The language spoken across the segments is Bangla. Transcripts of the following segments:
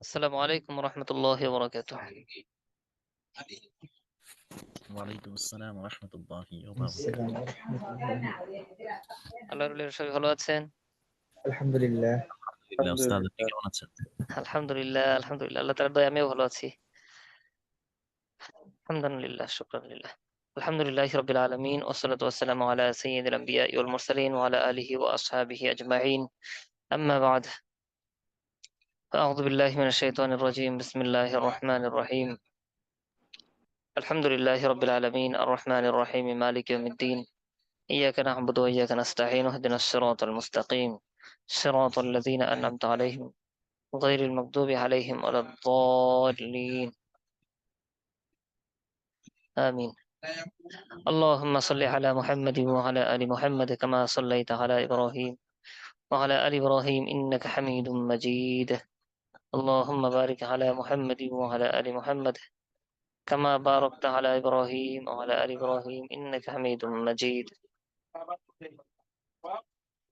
আসসালামু আলাইকুম রহমতুল্লাহি ওয়া বারাকাতুহু। ওয়ালাইকুম আসসালাম রহমতুল্লাহি السلام ওয়া ورحمة الله আল্লাহর রহমতে সবাই ভালো আছেন? الحمد لله বারাকাতুহু। উস্তাদ আপনি কেমন আছেন? আলহামদুলিল্লাহ, আলহামদুলিল্লাহ। আল্লাহ তাআলার দয়ায় আমিও ভালো আছি। আলহামদুলিল্লাহ, শুকরানিল্লাহ। আলহামদুলিল্লাহি রাব্বিল আলামিন ওয়াসসালাতু ওয়াসসালামু আলা সাইয়্যিদিল আমবিয়াই ওয়াল মুরসালিন ওয়া আলা আলিহি ওয়া আসহাবিহি আজমাইন। আম্মা বা'দ। আউযু বিল্লাহি মিনাশ শাইতানির রাজীম। বিসমিল্লাহির রহমানির রহিম। আলহামদুলিল্লাহি রাব্বিল আলামিন আর রহমানির রহিম মালিকি ইয়াউমিদ্দিন। ইয়্যাকা না'বুদু ওয়া ইয়্যাকা নাস্তাঈন ইহদিনাস সিরাতাল মুস্তাকিম সিরাতাল লাযীনা আন'আমতা আলাইহিম غير المغضوب عليهم ولا الضالين آمين. اللهم صل على محمد وعلى آل محمد كما صليت على إبراهيم وعلى آل إبراهيم إنك حميد مجيد. اللهم بارك على محمد وعلى آل محمد كما باركت على إبراهيم وعلى آل إبراهيم إنك حميد مجيد.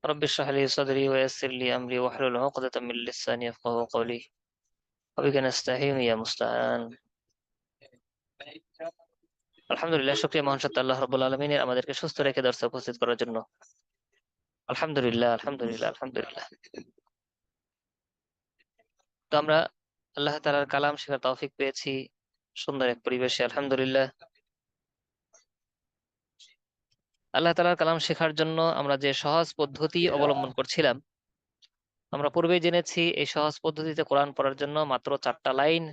رب اشرح لي صدري ويسر لي أمري واحلل عقدة من لساني يفقهوا قولي وبك نستعين يا مستعان. আলহামদুলিল্লাহ, শুকরিয়া মহান সত্তা আল্লাহ রাব্বুল আলামিনের আমাদেরকে সুস্থ রেখে দর্শে উপস্থিত করার জন্য। আলহামদুলিল্লাহ, আলহামদুলিল্লাহ, আলহামদুলিল্লাহ। তো আমরা আল্লাহ তাআলার কালাম শেখার তৌফিক পেয়েছি সুন্দর এক পরিবেশে, আলহামদুলিল্লাহ। আল্লাহ তাআলার কালাম শেখার জন্য আমরা যে সহজ পদ্ধতি অবলম্বন করছিলাম, আমরা পূর্বেই জেনেছি এই সহজ পদ্ধতিতে কোরআন পড়ার জন্য মাত্র 4টা লাইন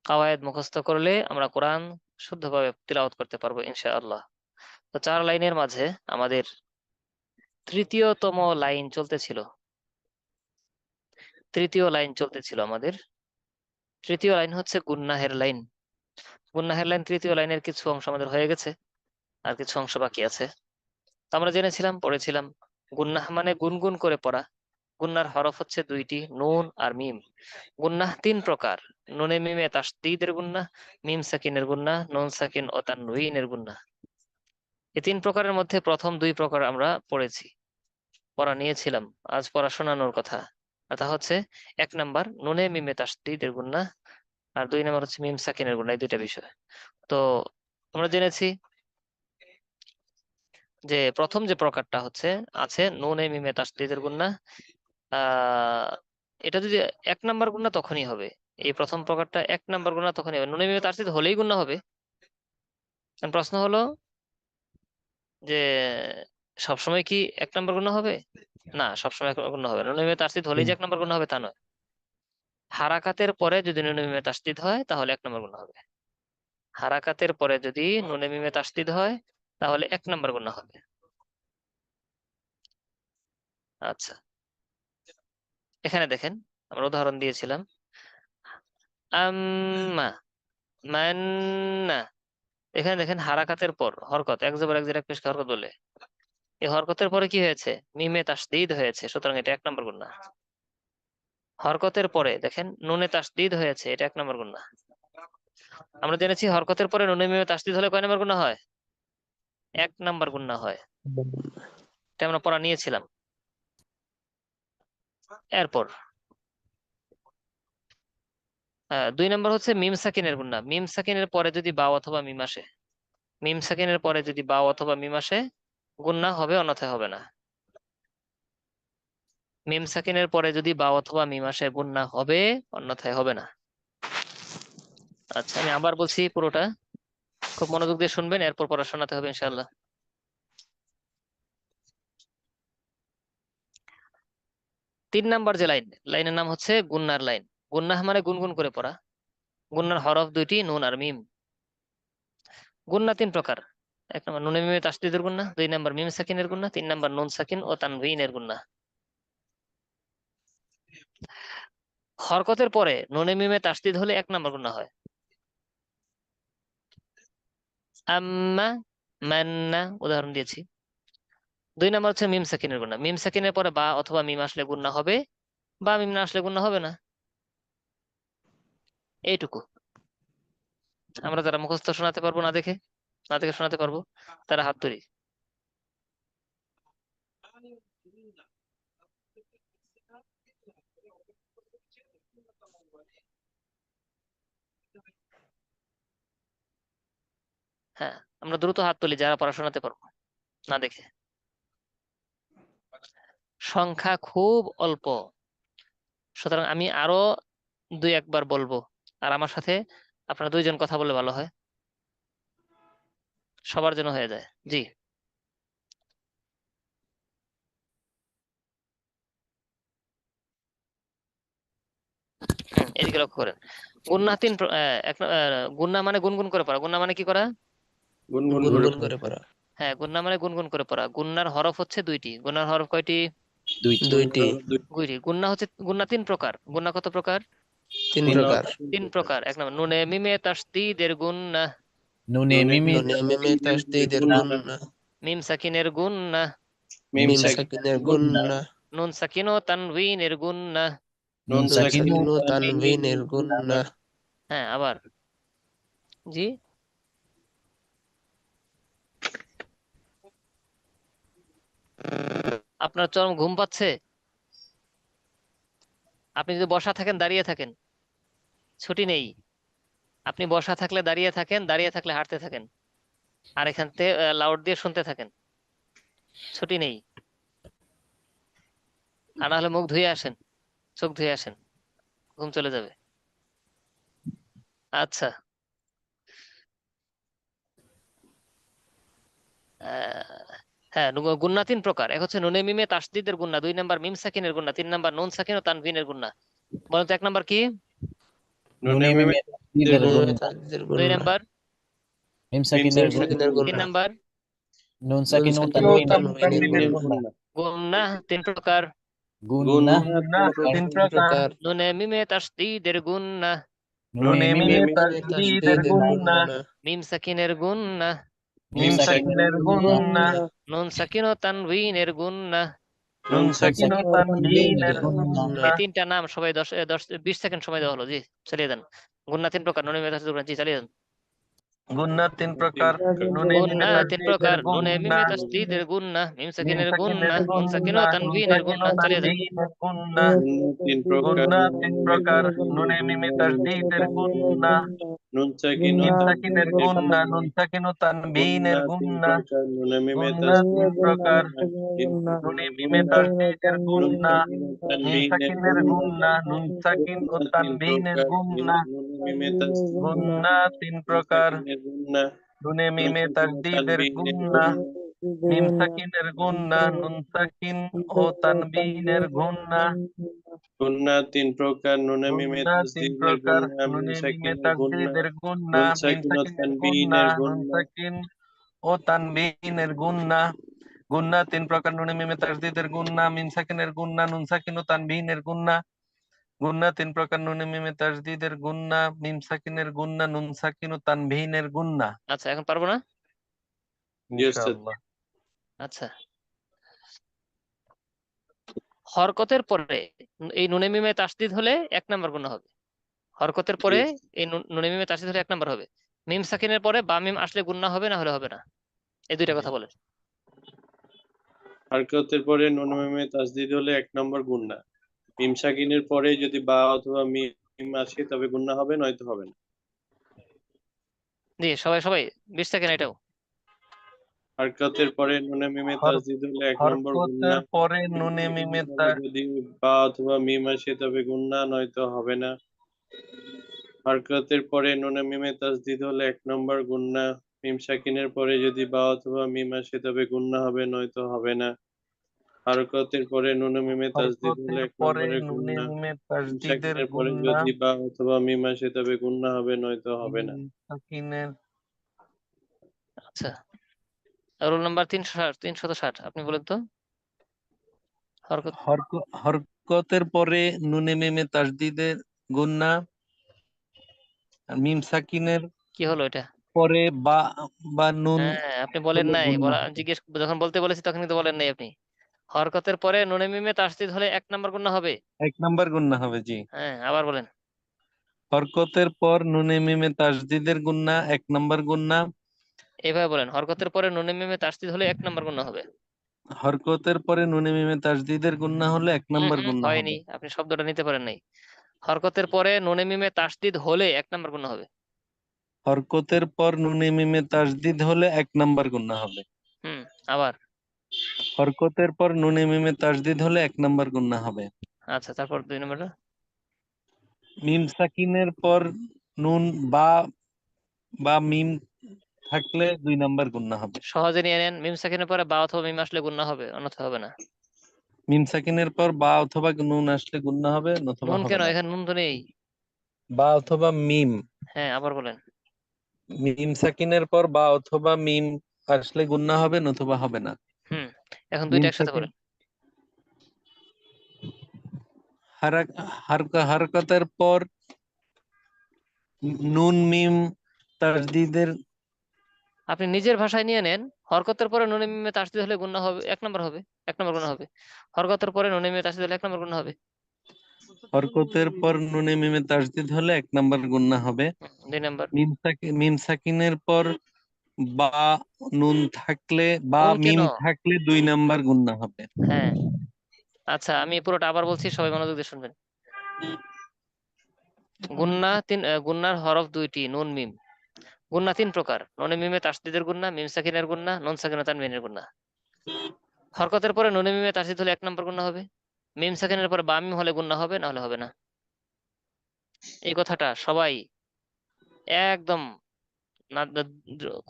কাওয়ায়েদ মুখস্থ করলে আমরা কোরআন শুদ্ধভাবে তিলাওয়াত করতে পারবো ইনশাআল্লাহ। তো 4 লাইনের মাঝে আমাদের তৃতীয়তম লাইন চলতেছিল। তৃতীয় লাইন চলতেছিল আমাদের। তৃতীয় লাইন হচ্ছে গুন্নাহের লাইন। গুন্নাহের লাইন তৃতীয় লাইনের কিছু অংশ আমাদের হয়ে গেছে, আর কিছু অংশ বাকি আছে। তো আমরা জেনেছিলাম, পড়েছিলাম, গুন্নাহ মানে গুনগুন করে পড়া। গুন্নার হরফ হচ্ছে 2টি, নুন আর মিম। গুন্নাহ 3 প্রকার: নুনে মিমে তাসদীদের গুন্নাহ, মিম সাকিনের গুন্নাহ, নুন সাকিন ও তানউইনের গুন্নাহ। এই 3 প্রকারের মধ্যে প্রথম 2 প্রকার আমরা পড়া নিয়েছিলাম। আজ পড়া শোনানোর কথা। আর তা হচ্ছে 1 নাম্বার নুনে মিমে তাসদীদের গুন্নাহ, আর 2 নাম্বার হচ্ছে মিম সাকিনের গুন্নাহ। এই দুইটা বিষয়। তো আমরা জেনেছি যে প্রথম যে প্রকারটা হচ্ছে আছে নুনে মিমে তাসদীদের গুন্নাহ। আহ এটা যদি 1 নাম্বার গুন্নাহ তখনই হবে। এই প্রথম প্রকারটা 1 নাম্বার গুন্নাহ তখনই হবে, নুনে মিমে তাসদীদ হলেই গুন্নাহ হবে। এখন প্রশ্ন হলো যে সবসময় কি 1 নাম্বার গুন্নাহ হবে? না, সবসময় 1 নাম্বার গুন্নাহ হবে না। নুনে মিমে তাসদীদ হলেই যে 1 নাম্বার গুন্নাহ হবে তা নয়। হারাকাতের পরে যদি নুনে মিমে তাসদীদ হয় তাহলে 1 নাম্বার গুন্নাহ হবে। হারাকাতের পরে যদি নুনে মিমে তাসদীদ হয় তাহলে 1 নাম্বার গুন্নাহ হবে। আচ্ছা, এখানে দেখেন আমরা উদাহরণ দিয়েছিলাম। আম্মা, মান্না। এখানে দেখেন হারাকাতের পর হরকত, এক জবর এক জের এক পেশকে হরকত বলে। এই হরকতের পরে কি হয়েছে? মিমে তাসদীদ হয়েছে, সুতরাং এটা 1 নাম্বার গুন্নাহ। হরকতের পরে দেখেন নুনে তাসদীদ হয়েছে, এটা 1 নাম্বার গুন্নাহ। আমরা জেনেছি হরকতের পরে নুনে মিমে তাসদীদ হলে কয় নাম্বার গুন্নাহ হয়? 1 নাম্বার গুন্নাহ হয়। এটা আমরা পড়া নিয়েছিলাম। এরপর 2 নাম্বার হচ্ছে মিম সাকিনের গুন্নাহ। মিম সাকিনের পরে যদি বা অথবা মিম আসে, মিম সাকিনের পরে যদি বা অথবা মিম আসে গুন্নাহ হবে, অন্যথায় হবে না। মিম সাকিনের পরে যদি বা অথবা মিম আসে গুন্নাহ হবে, অন্যথায় হবে না। আচ্ছা, আমি আবার বলছি পুরোটা, খুব মনোযোগ দিয়ে শুনবেন, এরপর পড়া শোনাতে হবে ইনশাআল্লাহ। 3 নাম্বার যে লাইনের নাম হচ্ছে গুন্নার লাইন। গুন্নাহ মানে গুনগুন করে পড়া। গুন্নার হরফ 2টি, নুন আর মিম। গুন্নাহ 3 প্রকার: 1 নাম্বার নুনে মিমে তাসদীদের গুন্নাহ, 2 নাম্বার মিম সাকিনের গুন্নাহ, 3 নাম্বার নুন সাকিন ও তানভীনের গুন্নাহ। হরকতের পরে নুনে মিমে তাসদীদ হলে 1 নাম্বার গুন্নাহ হয়। আম্মা, মান্না উদাহরণ দিয়েছি। 2 নাম্বার হচ্ছে মিম সাকিনের গুন্নাহ। মিম সাকিনের পরে বা অথবা মিম আসলে গুন্নাহ হবে, বা মিম না আসলে গুন্নাহ হবে না। এইটুকু। আমরা যারা মুখস্থ শোনাতে পারবো না দেখে, না দেখে শোনাতে পারবো, তারা হাত তুলি। হ্যাঁ, আমরা দ্রুত হাত তুলি যারা পড়াশোনাতে পারবো না দেখে। সংখ্যা খুব অল্প, সুতরাং আমি আরো দুই একবার বলবো, আর আমার সাথে আপনারা দুইজন কথা বলে ভালো হয়, সবার জন্য হয়ে যায়। জি, এদিকে লক্ষ্য করেন। গুণনা গুণনা মানে গুনগুন করে পড়া। গুণনা মানে কি করা? গুনগুন করে পড়া। হ্যাঁ, গুণনা মানে গুনগুন করে পড়া। গুণনার হরফ হচ্ছে দুইটি। গুণনার হরফ কয়টি? দুইটি। দুইটি। গুণনা তিন প্রকার। গুণনা কত প্রকার? তিন প্রকার। তিন প্রকার। এক নম্বর নুনে মিমে তাসদীদের গুণনা, নুনে মিমি নুনে মিমে তাসদীদের গুন্না, মিম সাকিনের গুণনা, মিম সাকিনের গুন্না, নুন সাকিন ও তানউইনের গুণনা। নুন সাকিন সাকিন ও তানবিনের গুন্না। হ্যাঁ, আবার। জি, আপনার চরম ঘুম পাচ্ছে, আপনি যদি বসা থাকেন দাঁড়িয়ে থাকেন, ছুটি নেই। আপনি বসা থাকলে দাঁড়িয়ে থাকেন, দাঁড়িয়ে থাকলে হাঁটতে থাকেন, আর এখান থেকে লাউড দিয়ে শুনতে থাকেন, ছুটি নেই। আর না হলে মুখ ধুয়ে আসেন, চোখ ধুয়ে আসেন, ঘুম চলে যাবে। আচ্ছা, হ্যাঁ, গুন্না তিন প্রকার। এক হচ্ছে নুনে মিমে তাসদীদের গুন্না, দুই নাম্বার মিম সাকিনের গুন্না, তিন নাম্বার নুন সাকিন ও তানভিনের গুন্না। বলেন তো এক নাম্বার কি? নুনে মিমি তাসদীদের নুনে মিমে গুন্না, তাসদীদের দুই গুন্না, নাম্বার, মিম সাকিনের মিম সাকিনের তিন গুন্না, নাম্বার নুন নুন সাকিন ও সাকিন ও তানবিনের তানবিনের গুন্না। গুন্না। গুন্না তিন প্রকার। গুন্না তিন প্রকার। নুনে মিমে তাসদীদের গুন্না, নুনে মিমে মিমি তাসদীদের গুন্না, মিম সাকিনের গুন্না, মিম সাকিনের গুন্না, নুন সাকিন ও তানভিনের গুন্না। নুন সাকিন ও তানবিনের গুন্না। এই তিনটা নাম সবাই 10-20 সেকেন্ড সময় দেওয়া হলো। জি, চালিয়ে দেন। গুন্না তিন প্রকার, নুনে মিমে তাসদীদের গুন্না। জি, চালিয়ে দেন। গুন্না তিন প্রকার, নুনে মিমে গুন্না তিন তাসদীদের প্রকার, নুনে গুন্না, মিমে তাসদীদের গুন্না, মিম মিম সাকিনের গুন্না, সাকিনের নুন সাকিন ও গুন্না, নুন তানভিনের সাকিন ও গুন্না। চালিয়ে দেন। তানবিনের গুন্না, তিন প্রকার, গুন্না তিন প্রকার, নুনে মিমে তাসদীদের গুন্না, নুন সাকিন ও মিম সাকিনের তানবিনের গুন্না, গুন্না। নুন সাকিন ও তানবিনের গুন্না তিন গুন্না, প্রকার, নুনে মিমে গুন্না তিন তাসদীদের প্রকার, গুন্না, নুনে মিমে তাসদীদের নুন গুন্না, সাকিন ও মিম তানবিনের সাকিনের গুন্না। গুন্না, নুন সাকিন ও গুন্না তিন তানবিনের প্রকার, গুন্না, নুনে মিমে তাসদীদের গুন্না তিন নুন প্রকার, সাকিনের গুন্না, নুনে নুন মিমে সাকিন ও তাসদীদের তানবিনের গুন্না, গুন্না। মিম সাকিনের গুন্না, নুন সাকিন ও তানবিনের গুন্না, গুন্না তিন প্রকার, নুনে মিমে গুন্না তিন তাসদীদের প্রকার, গুন্না, মিম নুনে মিমে সাকিনের গুন্না, তাসদীদের গুন্না, নুন মিম সাকিন ও সাকিনের গুন্না, তানবিনের নুন গুন্না। সাকিন ও তানবিনের গুন্না, গুন্না তিন প্রকার, নুনে মিমে তাসদীদের গুন্না, মিম সাকিনের গুন্না, নুন সাকিন ও তানবিনের গুন্না, গুন্না তিন প্রকার, নুনে মিমে তাসদীদের গুন্না, মিম সাকিনের গুন্না, নুন সাকিন ও তানবিনের গুন্না। আচ্ছা, এখন পারবো না? ইনশাআল্লাহ। আচ্ছা, হরকতের পরে এই নুনে মিমে তাসদীদ হলে এক নাম্বার গুণ হবে। হরকতের পরে এই নুনে মিমে তাসদীদ হলে এক নাম্বার হবে। মিম সাকিনের পরে বা মিম আসলে গুণনা হবে, না হলে হবে না। এই দুইটা কথা বলেন। হরকতের পরে নুন মিমে তাসদীদ হলে এক নম্বর গুন্না। মিম সাকিনের পরে যদি বা অথবা মিম আসে তবে গুন্না হবে, নয়তো হবে না। জি, সবাই সবাই 20 সেকেন্ড এটাও। হরকতের পরে নুনে মিমে তাসদীদ হলে এক নম্বর গুন্না। হরকতের পরে নুনে মিমে যদি বা অথবা মিম আসে তবে গুন্না, নয়তো হবে না। হরকতের পরে নুনে মিমে তাসদীদ হলে এক নম্বর গুন্না। মিম সাকিনের পরে যদি বা অথবা মিম আসে তবে গুন্না হবে, নয়তো হবে না। হরকতের পরে নুনে মিমে তাসদীদ হলে হরকতের এক পরে নম্বরে নুনে গুন্না। মিমে মিম তাসদীদের সাকিনের পরে গুন্না, যদি বা অথবা মিম আসে তবে গুন্না হবে, নয়তো হবে না। সাকিনের আচ্ছা, রোল নাম্বার 360, আপনি বলেন তো। হরকত হরকতের পরে নুনে মিমে তাসদীদের গুন্না, আর মিম সাকিনের কি হলো এটা? পরে বা বা নুন হ্যাঁ, আপনি বলেন হলে নাই, গুন্না হবে। জিজ্ঞেস যখন বলতে বলেছি তখন কিন্তু বলেন নাই আপনি। হরকতের পরে নুনে মিমে তাসদীদ হলে এক নাম্বার গুণ হবে। এক নাম্বার গুন্না হবে, জি। হ্যাঁ, আবার বলেন। হরকতের পর নুনে মিমে তাসদীদের গুন্না এক নাম্বার গুন্না, এইভাবে বলেন, হরকতের পরে নুনে মিমে তাসদীদ হলে এক নাম্বার গুণ হবে। হরকতের পরে নুনে মিমে তাসদীদের গুন্না হলে এক নাম্বার গুন্না হয়নি, হবে। আপনি শব্দটা নিতে পারেন নাই। হরকতের পরে নুনে মিমে তাসদীদ হলে এক নাম্বার গুণ হবে। হরকতের পর নুনে মিমে তাসদিদ হলে 1 নাম্বার গুণা হবে। আবার হরকতের পর নুনে মিমে তাসদিদ হলে 1 নাম্বার গুণা হবে। আচ্ছা, তারপর 2 নম্বরটা মিম সাকিনের পর নুন বা মিম থাকলে 2 নাম্বার গুণা হবে। সহজে নিয়ে নেন। মিম সাকিনের পরে বা অথবা মিম আসলে গুণা হবে, অন্যথা হবে না। মিম সাকিনের পর বা অথবা নুন আসলে গুণা হবে, নতুবা নুন হবে কেন? না। এখানে নুন তো নেই। বা অথবা মিম, হ্যাঁ, আবার বলেন। মিম সাকিনের পর বা অথবা মিম আসলে গুণা হবে, নতুবা হবে না। এখন মিম দুইটা একসাথে সাকিন বলেন। হরকতের পর নুন মিম তাসদিদের আপনি নিজের ভাষায় নিয়ে নেন। হরকতের পরে নুনে মিমে তাসদিদ হলে গুণা হবে, 1 নম্বর হবে, 1 নম্বর গুণা হবে। হরকতের পরে নুনে মিমে তাসদিদ হলে 1 নম্বর গুণা হবে। হরকতের পর নুনে মিমে তাসদিদ হলে 1 নাম্বার গুণা হবে। 2 নম্বর। মিম সাকিনের পর বা নুন থাকলে বা নুন কেন? মিম থাকলে 2 নাম্বার গুণা হবে। হ্যাঁ, আচ্ছা, আমি পুরোটা আবার বলছি, সবাই মনোযোগ দিয়ে শুনবেন। গুন্নার হরফ 2টি, নুন মিম। গুন্না 3 প্রকার: নুনে মিমে তাসদিদের গুন্না, মিম সাকিনের গুন্না, নুন সাকিন ও তানবিনের গুন্না। হরকতের পরে নুনে মিমে তাসদিদ হলে 1 নম্বর গুন্না হবে। মিম সাকিনের পরে বা মিম হলে গুন্না হবে, না হলে হবে না। এই কথাটা সবাই একদম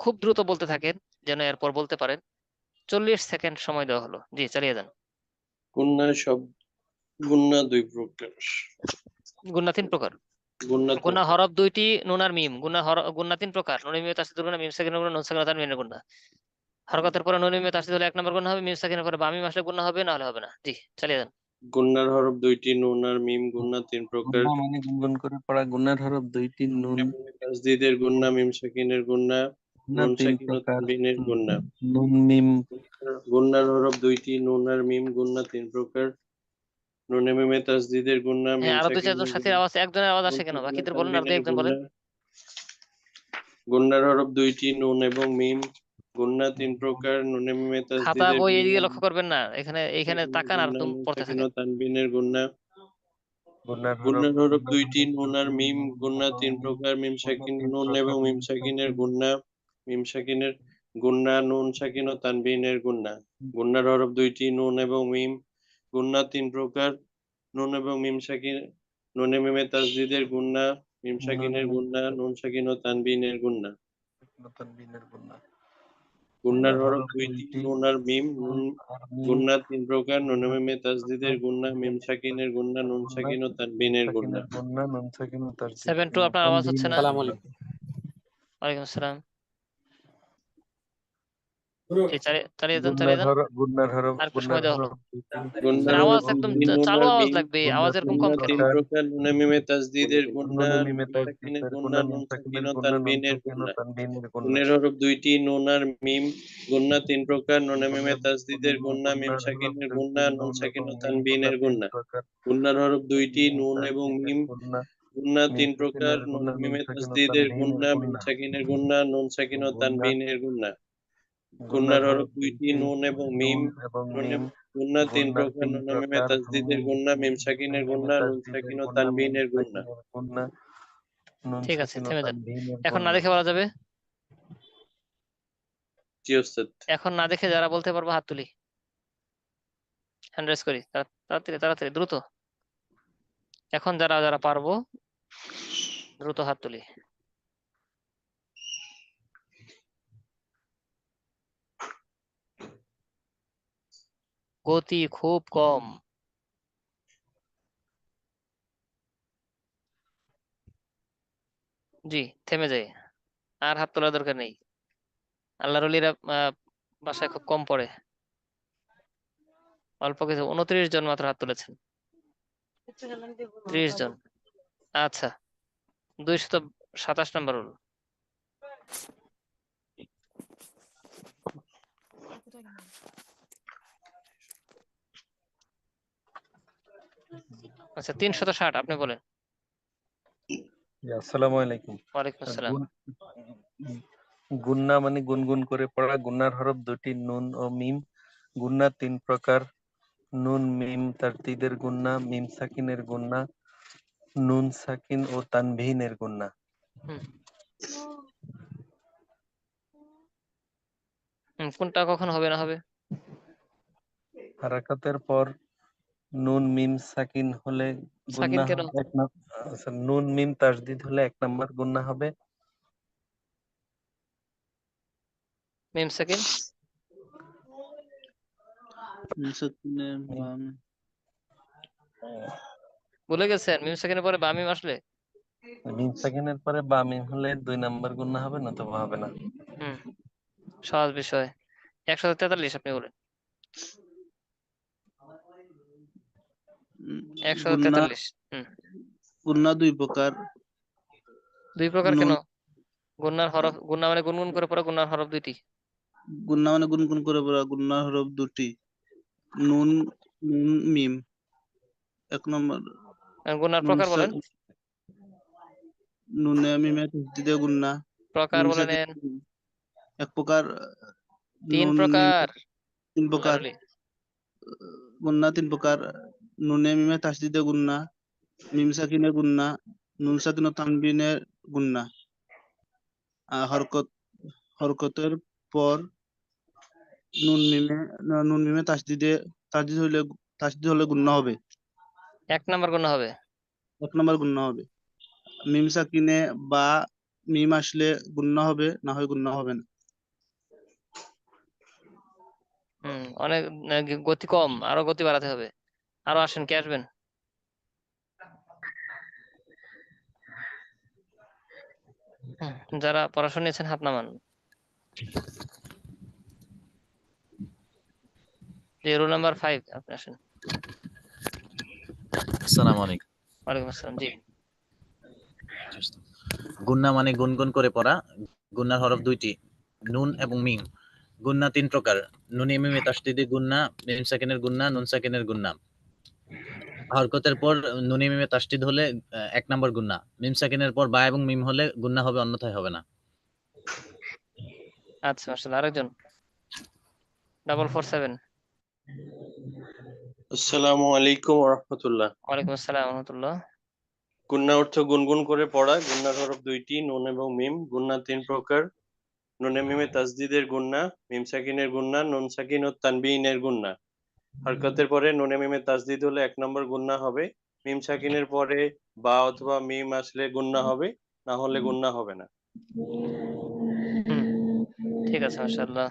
খুব দ্রুত বলতে থাকেন, যেন এরপর বলতে পারেন। 40 সেকেন্ড সময় দেওয়া হলো। জি, চালিয়ে যান। গুন্না 2 প্রকার। গুন্না 3 প্রকার। গুন্না গুন্না হরফ 2টি, নুন আর মিম। গুন্না 3 প্রকার: নুনে মিমে তাসদিদের গুন্না, মিম সাকিনের গুন্না, নুন সাকিন ও তানবিনের গুন্না। হরকতের পরে নুন মিমে তাসদিদ হলে 1 নম্বর গুন্না হবে, মিম সাকিনের পরে বা মিম আসলে গুন্না হবে, না হলে হবে না। জি, চালিয়ে যান। গুন্নার হরফ 2টি, নুন আর মিম। গুন্না 3 প্রকার: গুণা মানে গুনগুন করে পড়া। গুণার হরফ 2টি, নুন তাসদিদের গুন্না, মিম সাকিনের গুন্না, গুণা নুন 3 সাকিন ও প্রকার। তানবিনের গুন্না। নুন মিম গুন্নার হরফ 2টি, নুন আর মিম। গুন্না 3 প্রকার: নুনে মিমে তাসদিদের গুন্না, হ্যাঁ, মিম আরো 2-4 জন সাকিনের সাথীর গুন্না, আওয়াজ, একজনের আওয়াজ নুন আসে কেন? সাকিন ও বাকিদের বলেন, আর তানবিনের 2-1 জন বলেন। গুন্না। গুন্নার হরফ 2টি, নুন এবং মিম। গুন্না 3 প্রকার: নুনে মিমে খাতা তাসদিদের বই গুন্না, এদিকে লক্ষ্য করবেন না, এইখানে তাকান আর নুন পড়তে সাকিন ও থাকেন। তানবিনের গুন্না। গুণার হরফ গুন্নার হরফ 2টি, নুন আর মিম। গুন্না 3 মিম প্রকার: মিম গুণা সাকিন, 3 নুন প্রকার। এবং মিম সাকিনের গুন্না। মিম সাকিনের গুন্না, নুন সাকিন ও তানবিনের গুন্না। গুন্নার হরফ 2টি, নুন এবং মিম। গুন্না 3 প্রকার: নুন এবং মিম সাকিন, নুনে মিমে তাসদিদের গুন্না, মিম সাকিনের গুন্না, নুন সাকিন ও তানবিনের গুন্না। তানবিনের গুণা। গুন্নার গুণার হরফ হরফ 2টি, 2টি, নুন আর মিম। নুন আর মিম। গুন্না 3 প্রকার: নুনে গুণা মিমে 3 তাসদিদের প্রকার। গুন্না, মিম সাকিনের গুন্না, নুন সাকিন ও তানবিনের গুন্না। সাকিনের গুণা, নুন সাকিন ও 7-2, আপনার আওয়াজ হচ্ছে না। সালাম আলাইকুম। ওয়ালাইকুম আসসালাম। জি, চালিয়ে যান, গুণার চালিয়ে যান। হরফ গুণার হরফ আর একটু সময় গুণার দেওয়া হলো। হরফ 2টি, গুন্নার মানে নুন হরফ আওয়াজ এবং একদম 2টি, মিম। নুন চালু আর আওয়াজ মিম। লাগবে, গুণা আওয়াজ এরকম 3 কম গুন্না কেন? 3 প্রকার: প্রকার: নুনে মিমে তাসদিদের গুন্না, নুনে মিমে মিম সাকিনের তাসদিদের গুন্না, গুণা, মিম নুন সাকিন সাকিনের ও গুণা, নুন তানবিনের সাকিন ও গুন্না। তানবিনের গুণা। গুণের হরফ 2টি, নুন আর মিম। গুন্না 3 প্রকার: নুনে মিমে গুণার তাসদিদের গুন্না, মিম গুণার হরফ সাকিনের 2টি, গুন্না, নুন নুন সাকিন এবং ও মিম। গুণা তানবিনের 3 গুন্না। প্রকার: গুন্নার হরফ 2টি, মিম নুন এবং তাসদিদের মিম। গুণা, গুন্না মিম 3 প্রকার: সাকিনের নুনে গুণা, মিম মিমে সাকিন ও তাসদিদের তানবিনের গুন্না, মিম গুণা। সাকিনের গুন্না, নুন সাকিন ও গুণা তানবিনের গুন্না। গুণার গুন্নার হরফ হরফ 2টি, 2টি, নুন এবং মিম। নুন এবং নুনে মিম। গুন্না 3 গুণা প্রকার: 3 নুনে মিমে প্রকার: তাসদিদের গুন্না, মিম সাকিনের মিমে গুন্না, নুন তাসদিদের সাকিন ও গুণা, মিম তানবিনের গুন্না। সাকিনের গুণা, নুন ঠিক আছে, সাকিন ও থেমে যান। তানবিনের এখন না গুণা। দেখে বলা যাবে? জি ওস্তাদ। এখন না দেখে যারা বলতে পারবো হাত তুলি, হ্যান্ড রেজ করি। তাড়াতাড়ি তাড়াতাড়ি, দ্রুত। এখন যারা যারা পারবো দ্রুত হাত তুলি। গতি খুব কম। জি, থেমে যাই, আর হাত তোলার দরকার নেই। আল্লাহর ওলিরা বাসায় খুব কম পড়ে, অল্প কিছু। 29 জন মাত্র হাত তুলেছেন। 30 জন। আচ্ছা, 227 নম্বর রুল। আচ্ছা, 360, আপনি বলেন। জি, আসসালামু আলাইকুম। ওয়ালাইকুম আসসালাম। গুন্না মানে গুনগুন করে পড়া। গুন্নার হরফ 2টি, নুন ও মিম। গুন্না 3 প্রকার: নুন মিম তাসদিদের গুন্না, মিম সাকিনের গুন্না, নুন সাকিন ও তানবিনের গুন্না। কোনটা কখন হবে না হবে? হারাকাতের পর নুন মিম সাকিন হলে সাকিন গুন্না কেন? হবে আচ্ছা, নুন মিম তাসদিদ হলে 1 নাম্বার গুন্না হবে। মিম সাকিন ভুলে গেছেন? মিম সাকিনের পরে বা মিম আসলে মিম সাকিনের পরে বা মিম হলে 2 নাম্বার গুন্না হবে, নতুবা হবে না। হুম সহজ বিষয়। 143 আপনি বলেন। গুন্না 143। গুন্না দুই প্রকার। দুই প্রকার কেন? নুন গুন্নার হরফ, গুন্না মানে গুনগুন করে পড়া, গুন্নার হরফ দুইটি। গুন্না মানে গুনগুন করে পড়া, গুন্না হরফ দুটি। নুন নুন মিম 1 নম্বর। গুন্নার নুন প্রকার বলেন। নুনে মিমে তাসদিদে গুন্না। প্রকার নুন বলে সাকিন নেন। এক প্রকার। 3 নুন মিমে প্রকার। 3 প্রকার। লারলি গুন্না 3 প্রকার। নুনে মিমে তাসদিদে গুন্না, মিম সাকিনে গুন্না, নুন সাকিন ও তানবিনের গুন্না। হরকতের পর নুন মিমে তাসদিদ হলে গুন্না হবে। 1 নাম্বার গুন্না হবে। 1 নম্বর গুন্না হবে। মিম সাকিনে বা মিম আসলে গুন্না হবে, না হয় গুন্না হবে না। অনেক গতি কম, আরো গতি বাড়াতে হবে। আরো আসেন, কে আসবেন? যারা পড়াশোনা নিয়েছেন হাত নামান। যে রোল নাম্বার 5 আপনি আসেন। আসসালামু আলাইকুম। ওয়ালাইকুম আসসালাম। জি গুন্না মানে গুনগুন করে পড়া। গুন্নার হরফ 2টি, নুন এবং মিম। গুন্না 3 প্রকার: নুনে মিমে তাসদিদে গুন্না, মিম সাকিনের গুন্না, নুন সাকিনের গুন্না। হরকতের পর নুনে মিমে তাসদিদ হলে 1 নাম্বার গুন্না। মিম সাকিনের পর বা এবং মিম হলে গুন্না হবে, অন্যথায় হবে না। আচ্ছা, মাশাআল্লাহ। আরেকজন 447। আসসালামু আলাইকুম ওয়া রাহমাতুল্লাহ। ওয়ালাইকুম আসসালাম ওয়া রাহমাতুল্লাহ। গুন্না অর্থ গুনগুন করে পড়া। গুন্নার হরফ 2টি, নুন এবং মিম। গুন্না 3 প্রকার: নুনে মিমে তাসদিদের গুন্না, মিম সাকিনের গুন্না, নুন সাকিন ও তানবিনের গুন্না। হরকতের পরে নুনে মিমে তাসদিদ হলে 1 নম্বর গুন্না হবে। মিম সাকিনের পরে বা অথবা মিম আসলে গুন্না হবে, না হলে গুন্না হবে না। ঠিক আছে, মাশাআল্লাহ।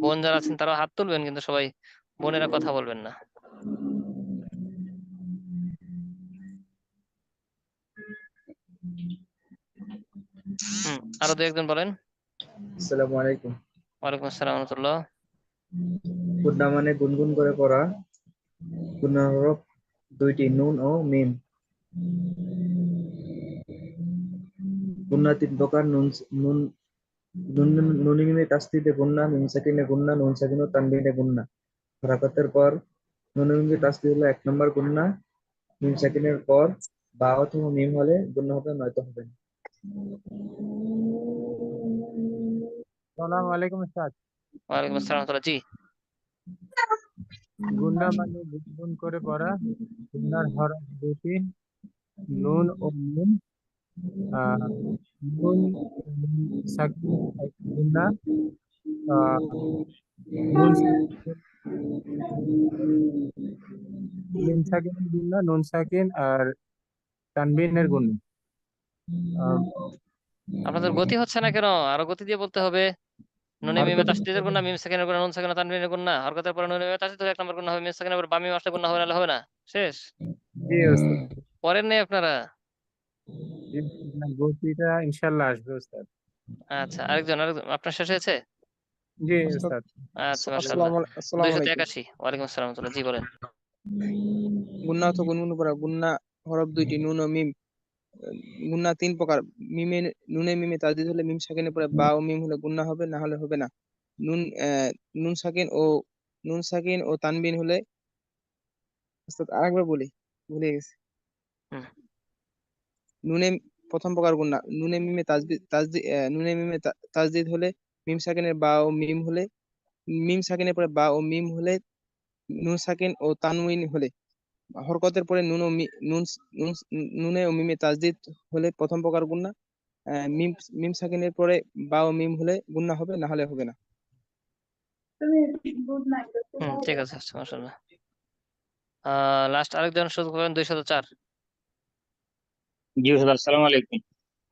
বোন যারা আছেন তারা হাত তুলবেন, কিন্তু সবাই বোনেরা কথা বলবেন না। আরো 2-1 জন বলেন। আসসালামু আলাইকুম। ওয়ালাইকুম আসসালাম ওয়া রাহমাতুল্লাহ। গুন্না মানে গুনগুন করে পড়া। গুন্নার হরফ 2টি, নুন ও মিম। গুন্না 3 প্রকার: নুন নুন নুন নুনে মিমে তাসদিদে গুন্না, মিম সাকিনে গুন্না, নুন সাকিন ও তানবিনে গুন্না। হরকতের পর নুনে মিমে তাসদিদ হলে 1 নম্বর গুন্না। মিম সাকিনের পর বা অথবা মিম হলে গুন্না হবে, নয়তো হবে না। সালাম আলাইকুম উস্তাদ। ওয়ালাইকুম আসসালাম ওয়া রাহমাতুল্লাহ। জি গুন্না মানে গুনগুন করে পড়া। গুন্নার হরফ দুটি, নুন ও মিম। আহ, নুন সাকিন গুন্না। আহ, নুন মিম সাকিনের গুন্না, নুন সাকিন আর তানবিনের গুন্না। আহ, আপনাদের গতি হচ্ছে না কেন? আরো গতি দিয়ে বলতে হবে। নুনে মিমে হরকতের তাসদিদের গুন্না, মিম সাকিনের গুন্না, নুন সাকিন তানবিনের গুন্না। হরকতের পরে নুনে মিমে তাসদিদ হলে 1 নম্বর গুন্না হবে। মিম সাকিনের পরে বা মিম আসলে গুন্না হবে, নাহলে হবে না। শেষ। জি উস্তাদ। পড়েন নেই আপনারা? জি, আপনার গতিটা ইনশাল্লাহ আসবে উস্তাদ। আচ্ছা, আরেকজন আপনার শেষ হয়েছে? জি উস্তাদ। আচ্ছা, মাশাআল্লাহ। আসসালামু আলাইকুম। 281। ওয়ালাইকুম আসসালাম ওয়া রাহমাতুল্লাহ। জি বলেন। গুন্না অথবা গুনগুন করা। গুন্না হরফ দুইটি, নুন ও মিম। গুন্না 3 প্রকার: মিমে নুনে মিমে তাসদিদ হলে মিম সাকিনের পরে বা ও মিম হলে গুন্না হবে, না হলে হবে না। নুন নুন সাকিন ও তানবিন হলে। উস্তাদ আরেকবার বলি, ভুলে গেছি। হুম নুনে প্রথম প্রকার গুন্না, নুনে মিমে তাসদিদ হলে মিম সাকিনের বা ও মিম হলে, মিম সাকিনের পরে বা ও মিম হলে, নুন সাকিন ও তানউইন হলে। হরকতের পরে নুন ও নুনে ও মিমে তাসদিদ হলে প্রথম প্রকার গুন্না। মিম মিম সাকিনের পরে বা ও মিম হলে গুন্না হবে, না হলে হবে না। ঠিক আছে, মাশাআল্লাহ। লাস্ট আরেকজন সুযোগ পাবেন 204। জি হুজুর, আসসালামু আলাইকুম।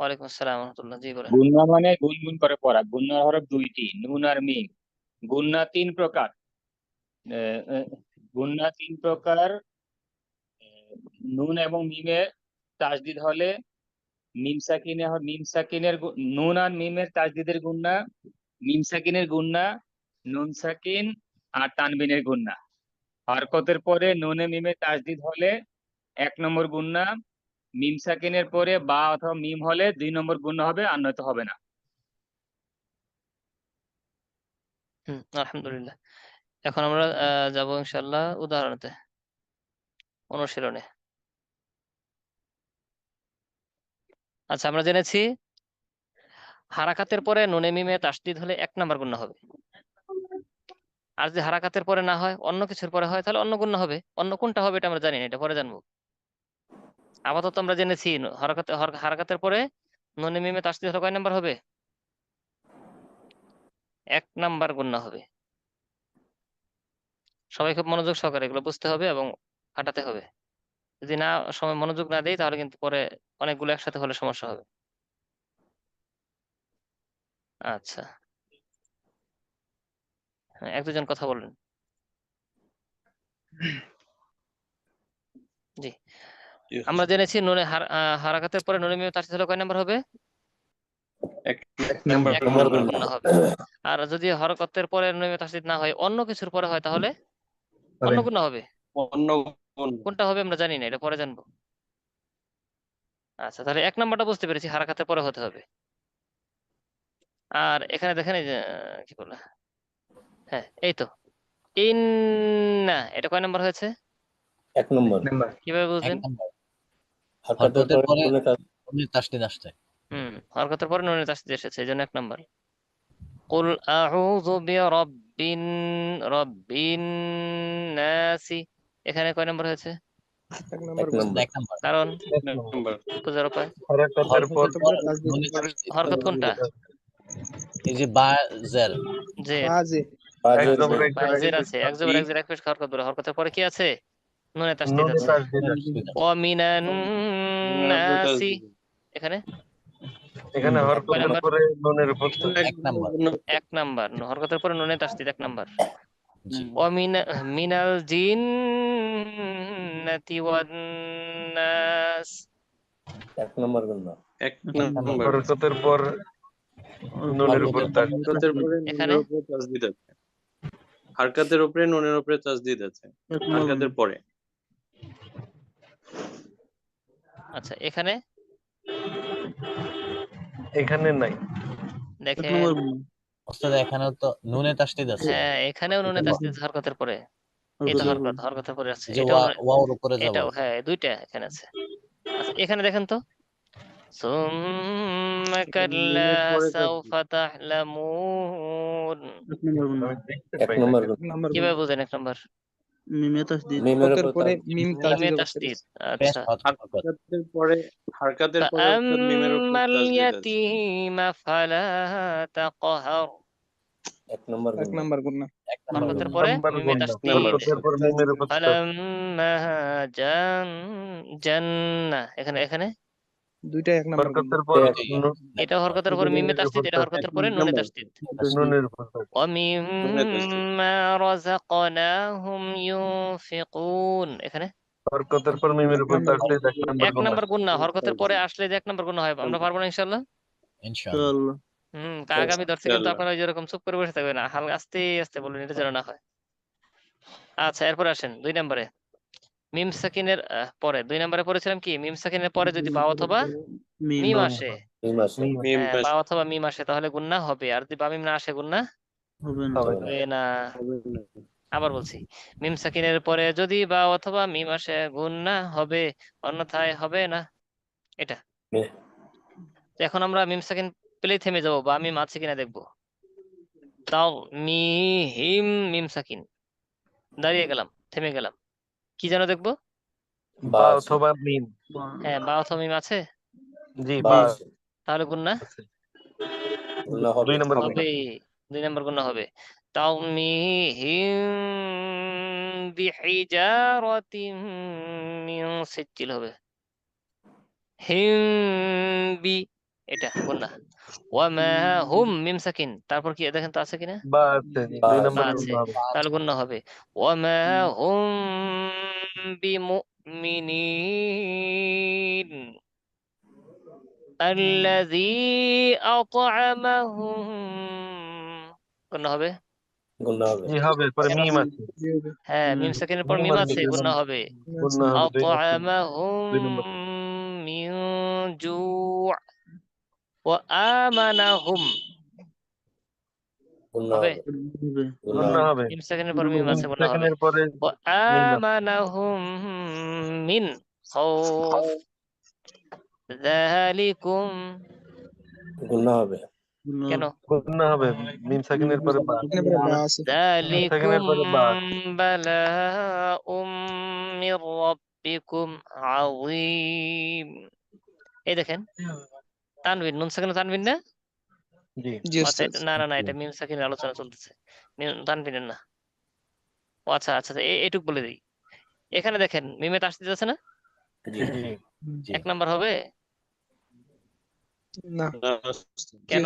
ওয়ালাইকুম আসসালাম ওয়া রাহমাতুল্লাহ। জি বলেন। গুন্না মানে গুনগুন করে পড়া। গুন্নার হরফ দুইটি, নুন আর মিম। গুন্না তিন প্রকার। আহ, আহ, গুন্না তিন প্রকার। নুন এবং মিমের তাসদিদ হলে নুন আর মিমের তাসদিদের গুন্না, মিম সাকিনের গুন্না, নুন সাকিন আর তানবিনের গুন্না। হরকতের পরে নুনে মিমে তাসদিদ হলে 1 নম্বর গুন্না, মিম সাকিনের পরে বা অথবা মিম হলে 2 নম্বর গুন্না হবে, আর নয়তো হবে না। আলহামদুলিল্লাহ। এখন আমরা যাব ইনশাআল্লাহ উদাহরণে, অনুশীলনে। আচ্ছা, আমরা জেনেছি হারাকাতের পরে নুনে মিমে তাসদিদ হলে 1 নাম্বার গুণা হবে। আর যদি হারাকাতের পরে না হয়, অন্য কিছুর পরে হয়, তাহলে অন্য গুণা হবে। অন্য কোনটা হবে এটা আমরা জানি না, এটা পরে জানবো। আপাতত আমরা জেনেছি হারাকাতের পরে নুনে মিমে তাসদিদ হলে কয় নাম্বার হবে? 1 নাম্বার গুণা হবে। সবাই খুব মনোযোগ সহকারে এগুলো বুঝতে হবে এবং কাটাতে হবে। যদি না সময় মনোযোগ না দেই, তাহলে কিন্তু পরে অনেকগুলো একসাথে হলে সমস্যা হবে। আচ্ছা, হ্যাঁ, 1-2 জন কথা বললেন। জি, আমরা জেনেছি নুনে হারাকাতের পরে নুনে মিমে তাসদিদ হলে কয় নাম্বার হবে? 1 1 নাম্বার নাম্বার। 1 নাম্বার গুণা হবে। আর যদি হরকতের পরে নুনে মিমে তাসদিদ না হয়, অন্য কিছুর পরে হয়, তাহলে অন্য হবে গুণা হবে। অন্য গুণ। কোনটা হবে আমরা জানি না, এটা পরে জানবো। আচ্ছা, তাহলে 1 নাম্বারটা বুঝতে পেরেছি, হারাকাতের পরে হতে হবে। আর এখানে দেখেন এই যে কি বলে, হ্যাঁ এই তো ইন্না, এটা কয় নাম্বার হয়েছে? 1 নম্বর। নাম্বার। কিভাবে 1 বুঝলেন? নাম্বার। হরকতের হরকতের পরে নুনে নুনের তাসদিদ আসছে। হরকতের পরে নুনের তাসদিদ এসেছে, এই জন্য 1 নাম্বার। কুল আউযু রব্বিন নাসি, এখানে কয় নাম্বার হয়েছে? 1 নাম্বার 1 নম্বর। 1 নাম্বার। কারণ 1 নম্বর। নাম্বার। বুঝার উপায়। হরকতের পর হরকতের পর তাসদিদ নুনের হবে। তাসদিদ। হরকত কোনটা? এই যে বা জের। জের। বাজে এক বাজের জবর জের। এক জের জের আগে আছে, এক জবর এক জের এক পেশ হরকত বলে। হরকতের পরে কি আছে? নুনে তাসদিদ নুনে আছে। তাসদিদ আছে। তাসদিদ আছে। ওয়া মিনান নাসি, এখানে এখানে কয় হরকতের নাম্বার? পরে নুনের উপর 1 নাম্বার। 1 নাম্বার। হরকতের পরে নুনে তাসদিদ 1 নাম্বার। জি। ওয়া মিনাল জিন্নাতি ওয়ান নাস, 1 নম্বর গুণ। 1 নাম্বার। হরকতের পর নুনের উপর তাসদিদ। হরকতের পরে এখানে নুনের উপরে তাসদিদ আছে। হারকাতের উপরে নুনের উপরে তাসদিদ আছে। হারকাতের পরে। আচ্ছা, এখানে এখানে নাই। দেখেন, ওস্তাদ এখানেও তো নুনে তাসদিদ আছে। হ্যাঁ এখানেও নুনে তাসদিদ হরকতের পরে। এই তো জি। হরকতের পরে আছে, যে এটাও ওয়াওর উপরে যাব। এটাও, হ্যাঁ দুইটা এখানে আছে। আচ্ছা, এখানে দেখেন তো, সুম্মা কাল্লা মিমের পরে সাউফা তা'লামুন, 1 নম্বর গুণ। 1 নাম্বার কিভাবে বুঝেন 1 নাম্বার? মিমে তাসদিদ। মিমের হরকতের উপর পরে মিম মিমে তাসদিদ অবস্থায় তাসদিদ। রয়েছে। পেশ আচ্ছা, হরকত। হারকাতের পরে অর্থাৎ মিমের উপর فأما তাসদিদ আছে। اليتيم فلا تقهر, 1 নম্বর 1 গুণ। নাম্বার গুণা। 1 নাম্বার হরকতের গুণ। পরে নাম্বার মিমে গুণ না। তাসদিদ। হরকতের পর মিমের উপর তাসদিদ। ফালাম্মা জান্না, এখানে এখানে দুইটাই 1 নাম্বার গুণা। হরকতের পর এটা হরকতের পরে মিমে তাসদিদ, এটা হরকতের পরে নুনে তাসদিদ। নুনের উপর তাসদিদ। ومما رزقناهم ينفقون, এখানে হরকতের পর মিমের উপর তাসদিদ 1 নাম্বার 1 গুণ। নাম্বার গুণা। হরকতের পরে আসলে যে 1 নাম্বার গুণা হয়, আমরা পারবো না ইনশাআল্লাহ। ইনশাআল্লাহ। আগামী দর্শে কিন্তু আপনারা যেরকম চুপ করে বসে থাকবেন না, হালকা আস্তে আস্তে বলবেন, এটা যেন না হয়। আচ্ছা, এরপর আসেন 2 নম্বরে। মিম সাকিনের পরে 2 নম্বরে পড়েছিলাম কি, মিম সাকিনের পরে যদি বা অথবা মিম আসে, মিম আসে। বা অথবা মিম আসে, তাহলে গুণা হবে। আর যদি বা মিম না আসে, গুণা হবে না। হবে না। আবার বলছি, মিম সাকিনের পরে যদি বা অথবা মিম আসে, গুণা হবে, অন্যথায় হবে না। এটা তো এখন আমরা মিম সাকিন পেলেই থেমে যাবো, বা মিম আছে কিনা দেখবো। তাও মিম সাকিন, দাঁড়িয়ে গেলাম, থেমে গেলাম, কি যেন দেখবো? বা অথবা মিম। হ্যাঁ, বা অথবা মিম আছে। জি বা বা। আছে। তাহলে গুন্না গুন্না হবে। 2 নম্বর গুন্না। হবে, 2 নম্বর গুন্না হবে। তাওমিহিম বিহিজারাতিম মিন সিজ্জিল হবে। হিম বি, এটা গুন্না। ওয়ামা হুম মিম সাকিন, তারপর কি দেখেন তো আছে কিনা? বা আছে, বা 2 বা নম্বর আছে, গুন্না হবে। তাহলে গুন্না হবে। ওয়ামা হুম বিমুমিনিন আল্লাযী আত'আমাহুম, গুন্না হবে। গুন্না হবে। ই হবে, পরে মিম আছে। জি হবে। হ্যাঁ, মিম সাকিনের পর মিম মিম আছে, আছে, 2 গুন্না নম্বর হবে। গুন্না হবে, 2 নম্বর আত'আমাহুম 2 নম্বর। মিন জু' ওয়া আমানাহুম গুন্না হবে। হবে। গুন্না গুন্না হবে। হবে, মিম সাকিনের পর মিম মিম আছে, গুন্না হবে। সেকেন্ডের পরে ওয়া মিম আছে। আমানাহুম মিন খাউফ যালিকুম, গুন্না হবে। কেন? গুন্না হবে, মিম সেকেন্ডের পরে বা। এখানে পরে বা আছে। মিম সেকেন্ডের যালিকুম পরে বা আছে। বালাউম মির রাব্বিকুম আযীম। এই দেখেন তানবিন, নুন সাকিন তানবিন না? জি। জি আচ্ছা, ওস্তাদ। এটা না না না, এটা মিম সাকিনের আলোচনা চলতেছে, তানবিনের না। ও আচ্ছা আচ্ছা আচ্ছা, এটুক বলে দিই। এখানে দেখেন মিমে তাসদিদ আছে না? জি জি। জি 1 নাম্বার হবে না। কেন?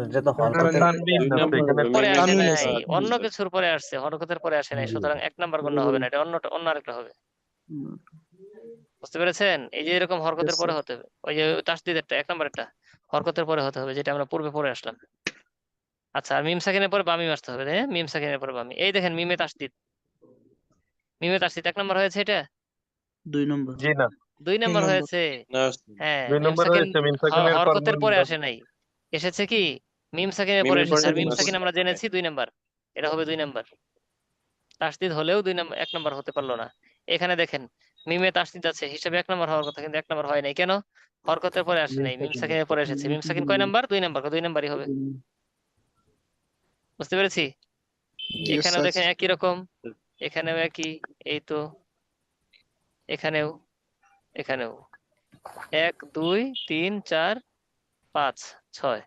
এটা তো কারণ হরকতের তানবিন 2 আছে নম্বর এখানে। হবে, পরে মিমের আসে তানবিন সাথে আছে। নাই, বা অন্য আছে। কিছুর পরে আসছে, হরকতের পরে আসে নাই, জি সুতরাং 1 নাম্বার গুণ হবে না, এটা অন্য আরেকটা হবে। বুঝতে পেরেছেন? এই যে এরকম হরকতের পরে হতে হবে, ওই যে তাসদিদেরটা 1 নাম্বারেরটা হরকতের পরে হতে হবে, যেটা আমরা পূর্বে পড়ে আসলাম। আচ্ছা, আর মিম সাকিনের পরে বামিম আসতে হবে, তাই না? মিম সাকিনের পরে বামি, এই দেখেন মিমে তাসদিদ, 1 নাম্বার হয়েছে এটা। 2 নম্বর। জি না, 2 3 নাম্বার নম্বর। হয়েছে। না, হ্যাঁ, 2 মিম নম্বর সাকিন হয়েছে, মিম সেকেন্ডের পর হরকতের মিম পরে বা। আসে নাই, এসেছে কি মিম সাকিনের পরে মিমের পরে এসেছে, আর মিম মিম আছে। সাকিন আমরা জেনেছি 2 নাম্বার, এটা হবে 2 নাম্বার। তাসদিদ হলেও 2 নাম্বার, 1 নাম্বার হতে পারলো না। এখানে দেখেন মিমে তাসদিদ আছে হিসাবে 1 নাম্বার হওয়ার কথা, কিন্তু 1 নাম্বার হয় নাই, কেন? হরকতের পরে আসে মিম নাই, মিম সেকেন্ডের সাকিনের পরে এসেছে। মিম সাকিন কয় নাম্বার? 2 নাম্বার, 2 নাম্বারই হবে। বুঝতে পেরেছি? জি এখানেও ওস্তাদ। দেখেন একই রকম, এখানেও একই, এই তো এখানেও, এখানেও 1 2 3 4 5 6,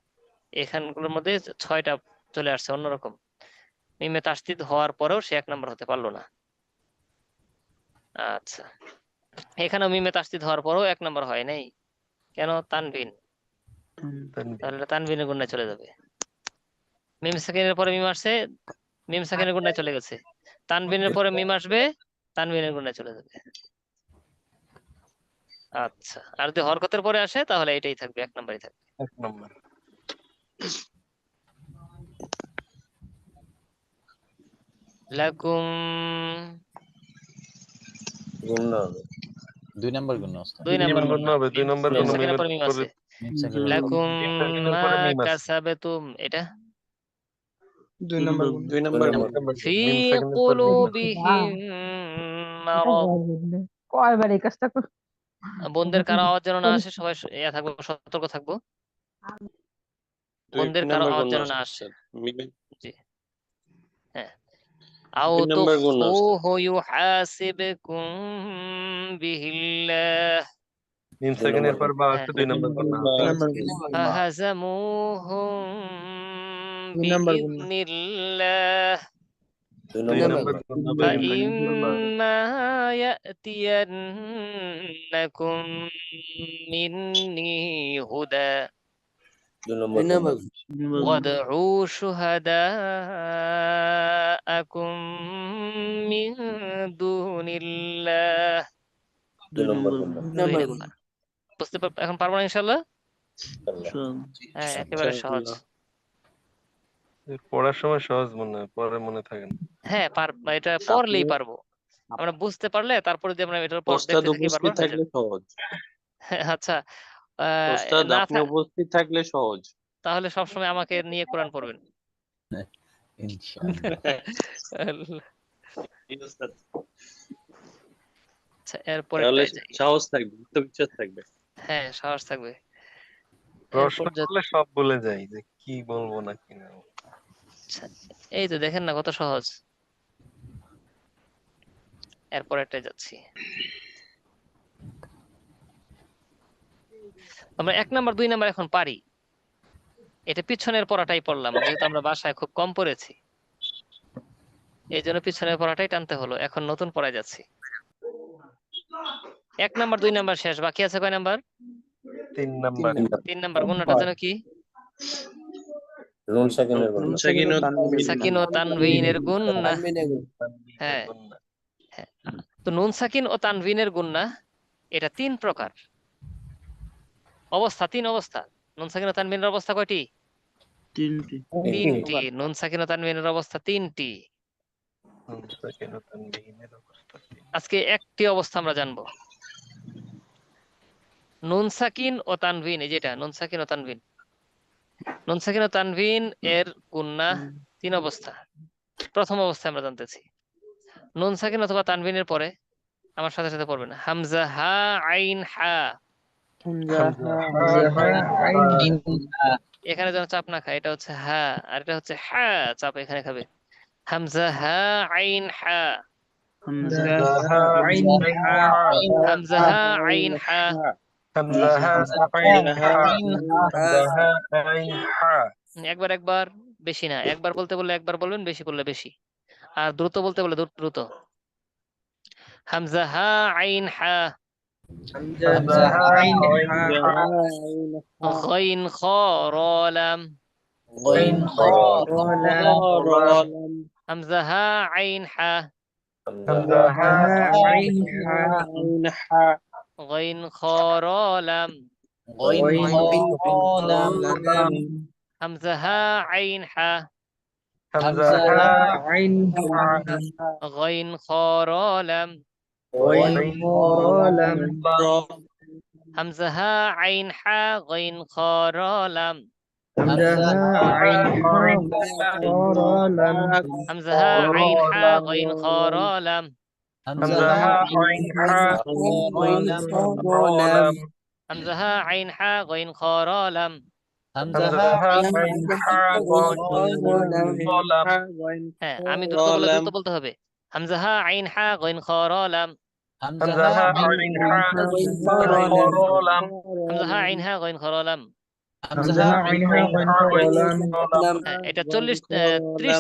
এখানগুলোর মধ্যে 6টা চলে আসছে অন্যরকম। মিমে তাসদিদ হওয়ার পরেও সে 1 নাম্বার হতে পারলো না। আচ্ছা, এখানেও মিমে তাসদিদ হওয়ার পরেও 1 নাম্বার হয় নাই, কেন? তানবিন, তানবিন। তাহলে এটা তানবিনের গুণায় চলে যাবে। মিম সাকিনের পরে মিম আসছে, মিম সাকিনের গুণায় চলে গেছে। তানবিনের পরে মিম আসবে, তানবিনের গুণায় চলে যাবে। আচ্ছা, আর যদি হরকতের পরে আসে তাহলে এটাই থাকবে, 1 নাম্বারই থাকবে। 1 নম্বর। লাকুম, গুন্না হবে। 2 নাম্বার গুণ ওস্তাদ। 2 নাম্বার মিম গুন্না গুণা। হবে, 2 নম্বর নুন গুণ সাকিনের মিমের পরে মিম পরে আছে। মিম সেকেন্ডের লাকুম মিম সেকেন্ডের মা পরে মিম আছে। কাসাবাতুম, এটা 2 নম্বর গুণ। 2 2 নম্বর নম্বর। গুণ। ফি মিম সেকেন্ডের পরে মিম আছে। কুলুবিহিম মারাদ। কয়বার এই কাজটা কর। বোনদের কারো আওয়াজ যেন না আসে, সবাই ইয়া থাকবো, সতর্ক থাকবো। 2 বোনদের কারো নম্বর আওয়াজ গুণ যেন না আছে আসে। স্যার। মিমের জি, হ্যাঁ। আও 2 নম্বর গুণ আছে। তুখফুহু ইউহাসিবকুম বিহিল্লাহ। মিম 2 নম্বর সেকেন্ডের পর গুণ। বা হ্যাঁ, আছে, 2 নম্বর গুণ না 2 হবে। নম্বর গুণ। ফাহাজামুহুম 2 নম্বর গুণ না। বিইذنিল্লাহ 2 2 নম্বর নম্বর গুণ। গুণ হবে, মিম সেকেন্ডের পর বা। فإما يأتينكم مني هدى 2 নম্বর গুণ। وادعوا شهداءكم من دون الله। 2 নম্বর গুণ। 2 নাম্বার। বুঝতে এখন পারবো না ইনশাল্লাহ? হ্যাঁ, একেবারে সহজ। ইনশাআল্লাহ। পড়ার সময় সহজ মনে হয়, পরে মনে থাকে না। হ্যাঁ, এটা আপনি পড়লেই পারবো আমরা, বুঝতে পারলে তারপরে যদি আমরা এটার পর ওস্তাদ দেখতে থাকি উপস্থিত বারবার হয়ে থাকলে যাবে। সহজ। আচ্ছা, ওস্তাদ না আপনি উপস্থিত থাকলে সহজ। তাহলে সবসময় আমাকে নিয়ে কোরআন পড়বেন। ইনশাআল্লাহ। জি ওস্তাদ। আচ্ছা, তাহলে এরপরেরটায় যাই। সাহস থাকবে, আত্মবিশ্বাস থাকবে। হ্যাঁ, সাহস থাকবে। প্রশ্ন এরপর করলে সব বলে যাই যে কি বলবো না কি না। আচ্ছা, এই তো দেখেন না কত সহজ। এরপরেরটায় যাচ্ছি। আমরা 1 নাম্বার 2 নাম্বার এখন পারি, এটা পিছনের পড়াটাই পড়লাম যেহেতু আমরা বাসায় খুব কম পড়েছি, এই জন্য পিছনের পড়াটাই টানতে হলো। এখন নতুন পড়ায় যাচ্ছি। 1 নাম্বার 2 নাম্বার শেষ, বাকি আছে কয় নাম্বার? 3 নাম্বার। 3 নাম্বার। গুণাটা যেন কি? নুন সাকিনের গুণ। নুন সাকিন ও তানবিন। সাকিন ও তানবিনের গুণনা। তানবিনের গুণ। হ্যাঁ হ্যাঁ, তো নুন সাকিন ও তানবিনের গুণনা এটা 3 প্রকার অবস্থা, 3 অবস্থা। নুন সাকিন ও তানবিনের অবস্থা কয়টি? 3টি। 3টি। নুন সাকিন ও তানবিনের অবস্থা 3টি। নুন সাকিন ও তানবিনের অবস্থা 3। আজকে একটি অবস্থা আমরা জানবো। নুন সাকিন ও তানবিন, এই যেটা নুন সাকিন ও তানবিন, নুন সাকিন ও তানবিন এর গুণনা 3 অবস্থা। প্রথম অবস্থায় আমরা জানতেছি নুন সাকিন অথবা তানবিনের পরে আমার সাথে সাথে পড়বেন হামজা হা আইন হা। এখানে যেন চাপ না খায়, এটা হচ্ছে হা আর এটা হচ্ছে হা, চাপ এখানে খাবে। হামজা হা আইন হা, হামজা হা আইন হা। একবার একবার, বেশি না। একবার বলতে বললে একবার বলবেন, বেশি বললে বেশি, আর দ্রুত বলতে বললে দ্রুত। হামজা হা আইন হা, غين خا را لم، همزة ها عين حا، غين خا را لم، همزة ها عين حا، غين خا را لم، همزة ها عين حا غين خا را لم، همزة ها عين حا غين خا را لم، همزة ها عين حا غين خا را لم، হ্যাঁ আমি দ্রুত বলে দ্রুত বলতে হবে। হামজা হা আইন হা গইন খ র লাম, হামজা হা আইন হা গইন খ র লাম, হ্যাঁ এটা 30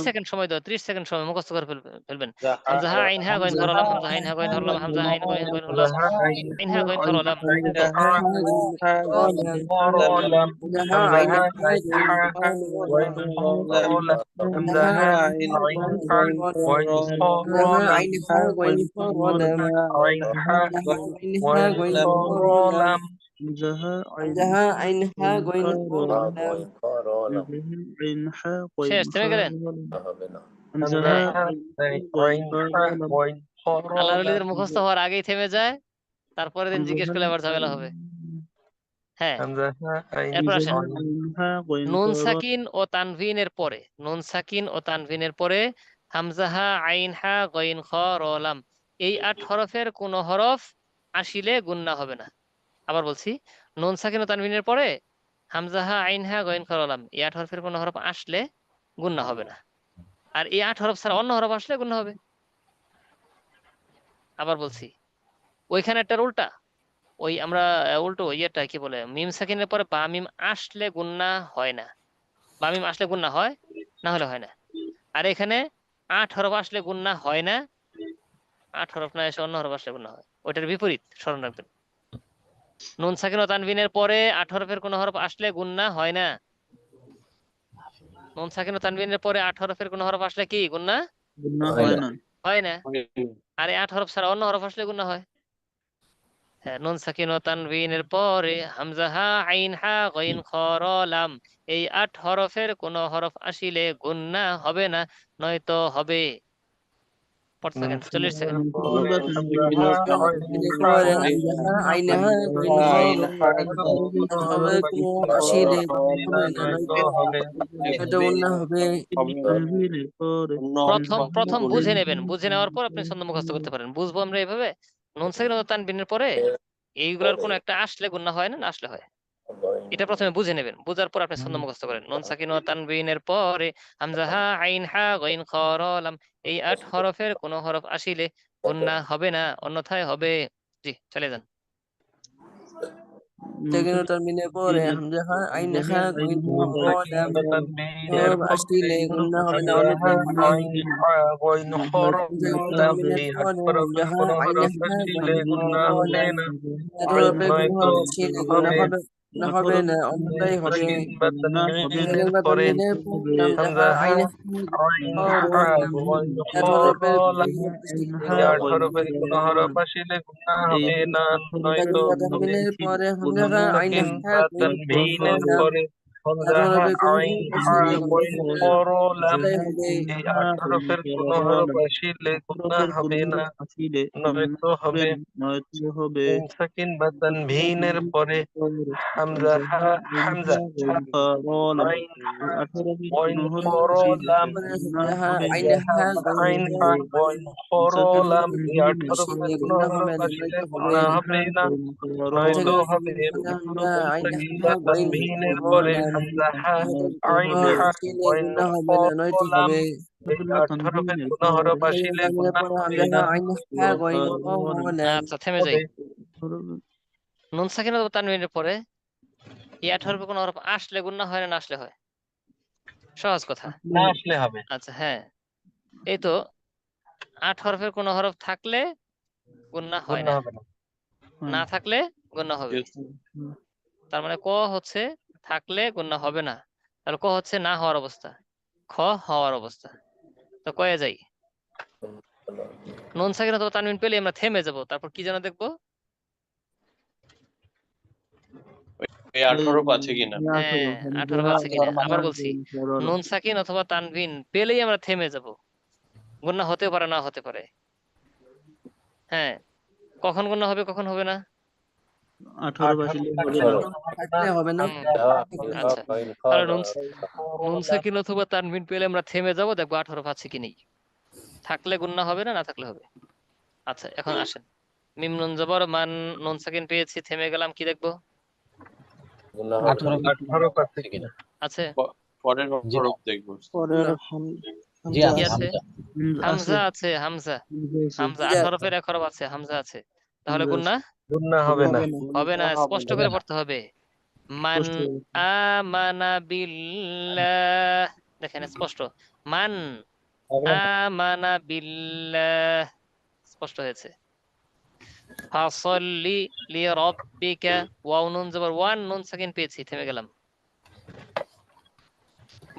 সেকেন্ড সময় দাও, 30 সেকেন্ড সময় মুখস্থ করে ফেলবেন। হামজা হা আইন হা গইন খ র লাম, হামজা আইন হা গইন খ র লাম, হামজা আইন গইন গইন খ র লাম, আইন হা গইন খ র লাম। শেষ, থেমে গেলেন? আল্লাহর ওলিদের মুখস্থ হওয়ার আগেই থেমে যায়, তারপরে দিন জিজ্ঞেস করলে আবার ঝামেলা হবে। হ্যাঁ এরপর আসেন নুন সাকিন ও তানভিনের পরে, নুন সাকিন ও তানভিনের পরে হামজা হা আইন হা গইন খ র লাম, এই 8 হরফের কোন হরফ আসিলে গুণনা হবে না। আবার বলছি, নুন সাকিন ও তানভিনের পরে হামজা হা আইন হা গইন খ র লাম, এই 8 হরফের কোন হরফ আসলে গুণনা হবে না, আর এই 8 হরফ ছাড়া অন্য হরফ আসলে গুণনা হবে। আবার বলছি, ওইখানে একটা উল্টা, ওই আমরা উল্টো ইয়েটা কি বলে, মিম সাকিনের পরে বা মিম আসলে গুণনা হয় না, বা মিম আসলে গুণনা হয়, না হলে হয় না। আর এখানে 8 হরফ আসলে গুণনা হয় না, 8 হরফ না এসে অন্য হরফ আসলে গুণনা হয়, ওইটার বিপরীত স্মরণ রাখবেন। নুন সাকিন ও তানবিনের পরে 8 হরফের কোন হরফ আসলে গুণনা হয় না, নুন সাকিন ও তানবিনের পরে 8 হরফের কোন হরফ আসলে কি গুণনা হয় না, আর 8 হরফ ছাড়া অন্য হরফ আসলে গুণনা হয়। হ্যাঁ, নুন সাকিন ও তানবিনের পরে হামজা হা আইন হা গইন খ র লাম, এই 8 হরফের কোন হরফ আসিলে গুণনা হবে না, নয়তো হবে। 40 সেকেন্ড। প্রথম বুঝে নেবেন, বুঝে নেওয়ার পর আপনি ছন্দ মুখস্থ করতে পারেন। বুঝবো আমরা এভাবে, নুন সাকিন ও তানবিনের পরে এইগুলোর কোন একটা আসলে গুণনা হয় না, না আসলে হয়, এটা প্রথমে বুঝে নেবেন। বুঝার পর আপনি ছন্দ মুখস্থ করেন। নুন সাকিন ও তানবিনের পরে হামজা হা আইন হা গইন খ র লাম, এই 8 হরফের কোন হরফ আসিলে গুণনা হবে না, অন্যথায় হবে। জি চলে যান। সাকিন ও তানবিনের পরে হামজা হা আইন হা গইন হ লাম তানবীনের হরফ আসলে গুন্না হবে না অন্যথায় হবে আইন হা গইন হরফ লাম তানবিনের এই আট পরে হরফের হামজা হা কোনো আইন হরফ হা আসলে গইন গুন্না হ হবে লাম না এত আর হরফে গুন্না নয়তো হরফ আসলে গুন্না হবে হবে না হবে না অন্যথায় হবে সাকিন বা তানবীনের সাকিন বা পরে তানবিনের পরে হামজা হা হামজা হা আইন আইন হা হা লাম গইন এত হরফ হরফের লাম এই আট গুন্না হরফের কোনো হরফ আসলে গুন্না হবে না নয়তো সাকিন বা হবে তানবিনের পরে হামজা হা আইন সাকিন হা বা গইন হ তানবীনের লাম পরে এত হামজা হা হরফে গুন্না আইন হরফ হা আসলে গুন্না গইন হবে না হর লাম অন্যথায় হবে এই আট হরফের কোনো হরফ আসলে গুন্না হবে না নয়তো হবে মিম সাকিন বা তানভিনের পরে হামজা হা হামজা আইন হা গইন হর লাম পরে হামজা হা আইন হামজা হা হা গইন আইন হ হা গইন হর লাম এই আট হরফের আসলে কোনো গুন্না হবে হরফ না আসলে নয়তো হবে গুন্না হবে না নয়তো থেকে হবে হামজা মিম আইন সাকিন হা বা গইন তানভিনের হ পরে লাম হামজা হা আইন হরফ হা আসলে গইন গুন্না হবে না নয়তো হর লাম হবে এই আট হরফের কোনো হরফ সাকিন আসলে তানবিনের গুন্না পরে হবে হামজা হা না আইন হা গইন হ লাম আচ্ছা থেমে যাই। হবে নুন সাকিন অথবা তানবিনের পরে এই 8 হরফে কোনো হরফ আসলে গুন্না হয় না আসলে হয়? সহজ কথা। না আসলে হবে আচ্ছা হ্যাঁ, এই তো 8 হরফের কোনো হরফ থাকলে গুন্না হয় গুন্না না, হবে না না থাকলে গুন্না হবে। তার মানে ক হচ্ছে থাকলে গুন্না হবে না, তাহলে ক হচ্ছে না হওয়ার অবস্থা, খ হওয়ার অবস্থা। তো কয়ে যাই, নুন সাকিন অথবা তানবিন পেলে আমরা থেমে যাব, তারপর কি যেন দেখবো, এই 18 আছে কিনা। হ্যাঁ 18 আছে কিনা। আবার বলছি, নুন সাকিন অথবা তানবিন পেলেই আমরা থেমে যাব, গুন্না হতে পারে না হতে পারে। হ্যাঁ, কখন গুন্না হবে কখন হবে না? 18 আসলে হবে না। থাকলে হবে না আচ্ছা, তাহলে নুন সাকিন অথবা তানবিন পেলে আমরা থেমে যাব, দেখবো 18 আছে কি নেই। থাকলে গুন্না হবে না, না থাকলে হবে। আচ্ছা এখন আসেন, মিম নুন জবর মান, নুন সাকিন পেয়েছি, থেমে গেলাম, কি দেখবো? 18 আছে কিনা আছে, পরের হরফ দেখবো। পরের জি কি আছে আছে? হামজা আছে, হামজা, হামজা 8 হরফের এক হরফ আছে, হামজা আছে, তাহলে গুন্না গুন্না হবে না হবে না, স্পষ্ট করে পড়তে হবে। মান আমানা বিল্লাহ, দেখেন স্পষ্ট, মান আমানা বিল্লাহ, স্পষ্ট হয়েছে। ফাসল্লি লিরাব্বিকা, ওয়াও নুন জবর ওয়ান, নুন সাকিন পেয়েছি, থেমে গেলাম।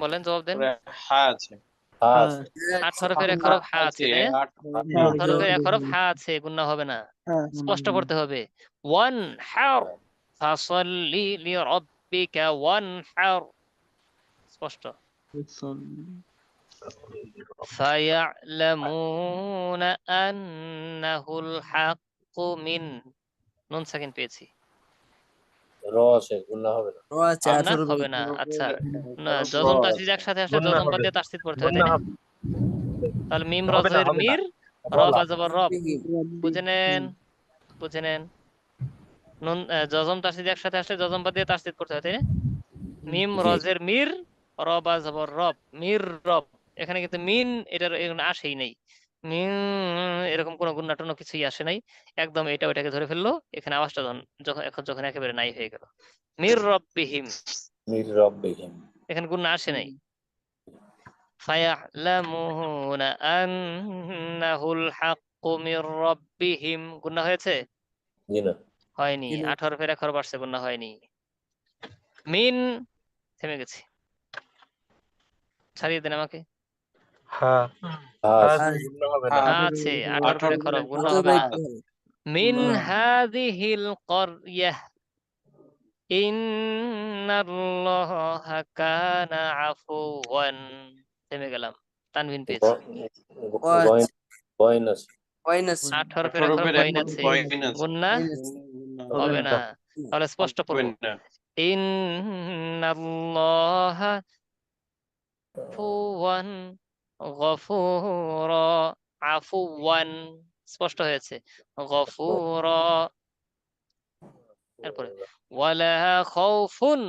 বলেন, জবাব দেন। হা আছে। 8 হরফের এক হরফ হা আছে, তাই না? 8 হরফের এক হরফ হা আছে, গুন্না হবে না, স্পষ্ট পড়তে হবে। ওয়ান হার ফাসল্লি লিরাব্বিকা ওয়ান হার, স্পষ্ট। ফায়ালামুনা আন্নাহুল হাক্কু মিন, নুন সাকিন পেয়েছি, হবে না হবে না। আচ্ছা না, যজম তাসদীদ একসাথে আসলে গুন্না যজম বাদ হবে দিয়ে তাসদীদ পড়তে হয়, গুন্না তাই না? হবে তাহলে মিম হবে না রজের হবে না মির, রব আজবর রব, বুঝে নেন বুঝে নেন। নুন যজম তাসদীদ একসাথে আসলে যজম বাদ দিয়ে তাসদীদ পড়তে হয়, তাই না? মিম রজের মির, রব আজবর রব, মির রব। এখানে কিন্তু মিন এটার এখানে আসেই নাই, মিন এরকম কোনো গুন্নাটন্য কিছুই আসে নাই, একদম এটা ওইটাকে ধরে ফেললো। এখানে আওয়াজটা যখন একেবারে নাই হয়ে গেল, মির রব্বিহিম, এখানে গুন্না আসে নাই। ফায়ালামুনা আন্নাহুল হাক্কু মির রাব্বিহিম, গুন্না হয়েছে? হয়নি, 8 হরফের এক হরফ আসছে, গুন্না হয়নি। মিন, থেমে গেছি, ছাড়িয়ে দেন আমাকে। হ্যাঁ আছে গুন্না হবে না আছে, 8 হরফের এক হরফ, গুন্না হবে না। মিন হাযিহিল ক্বরইয়াহ ইন্নাল্লাহা কানা আফুওয়ান, থেমে গেলাম, তানবিন পেয়েছি। 8 হরফের এক হরফ গইন আছে, গুন্না হবে না, তাহলে স্পষ্ট পড়বো, ইন্নাল্লাহা আফুওয়ান গফুরা, আফুওয়ান, স্পষ্ট হয়েছে, গফুরা। এরপরে ওয়ালা খাউফুন,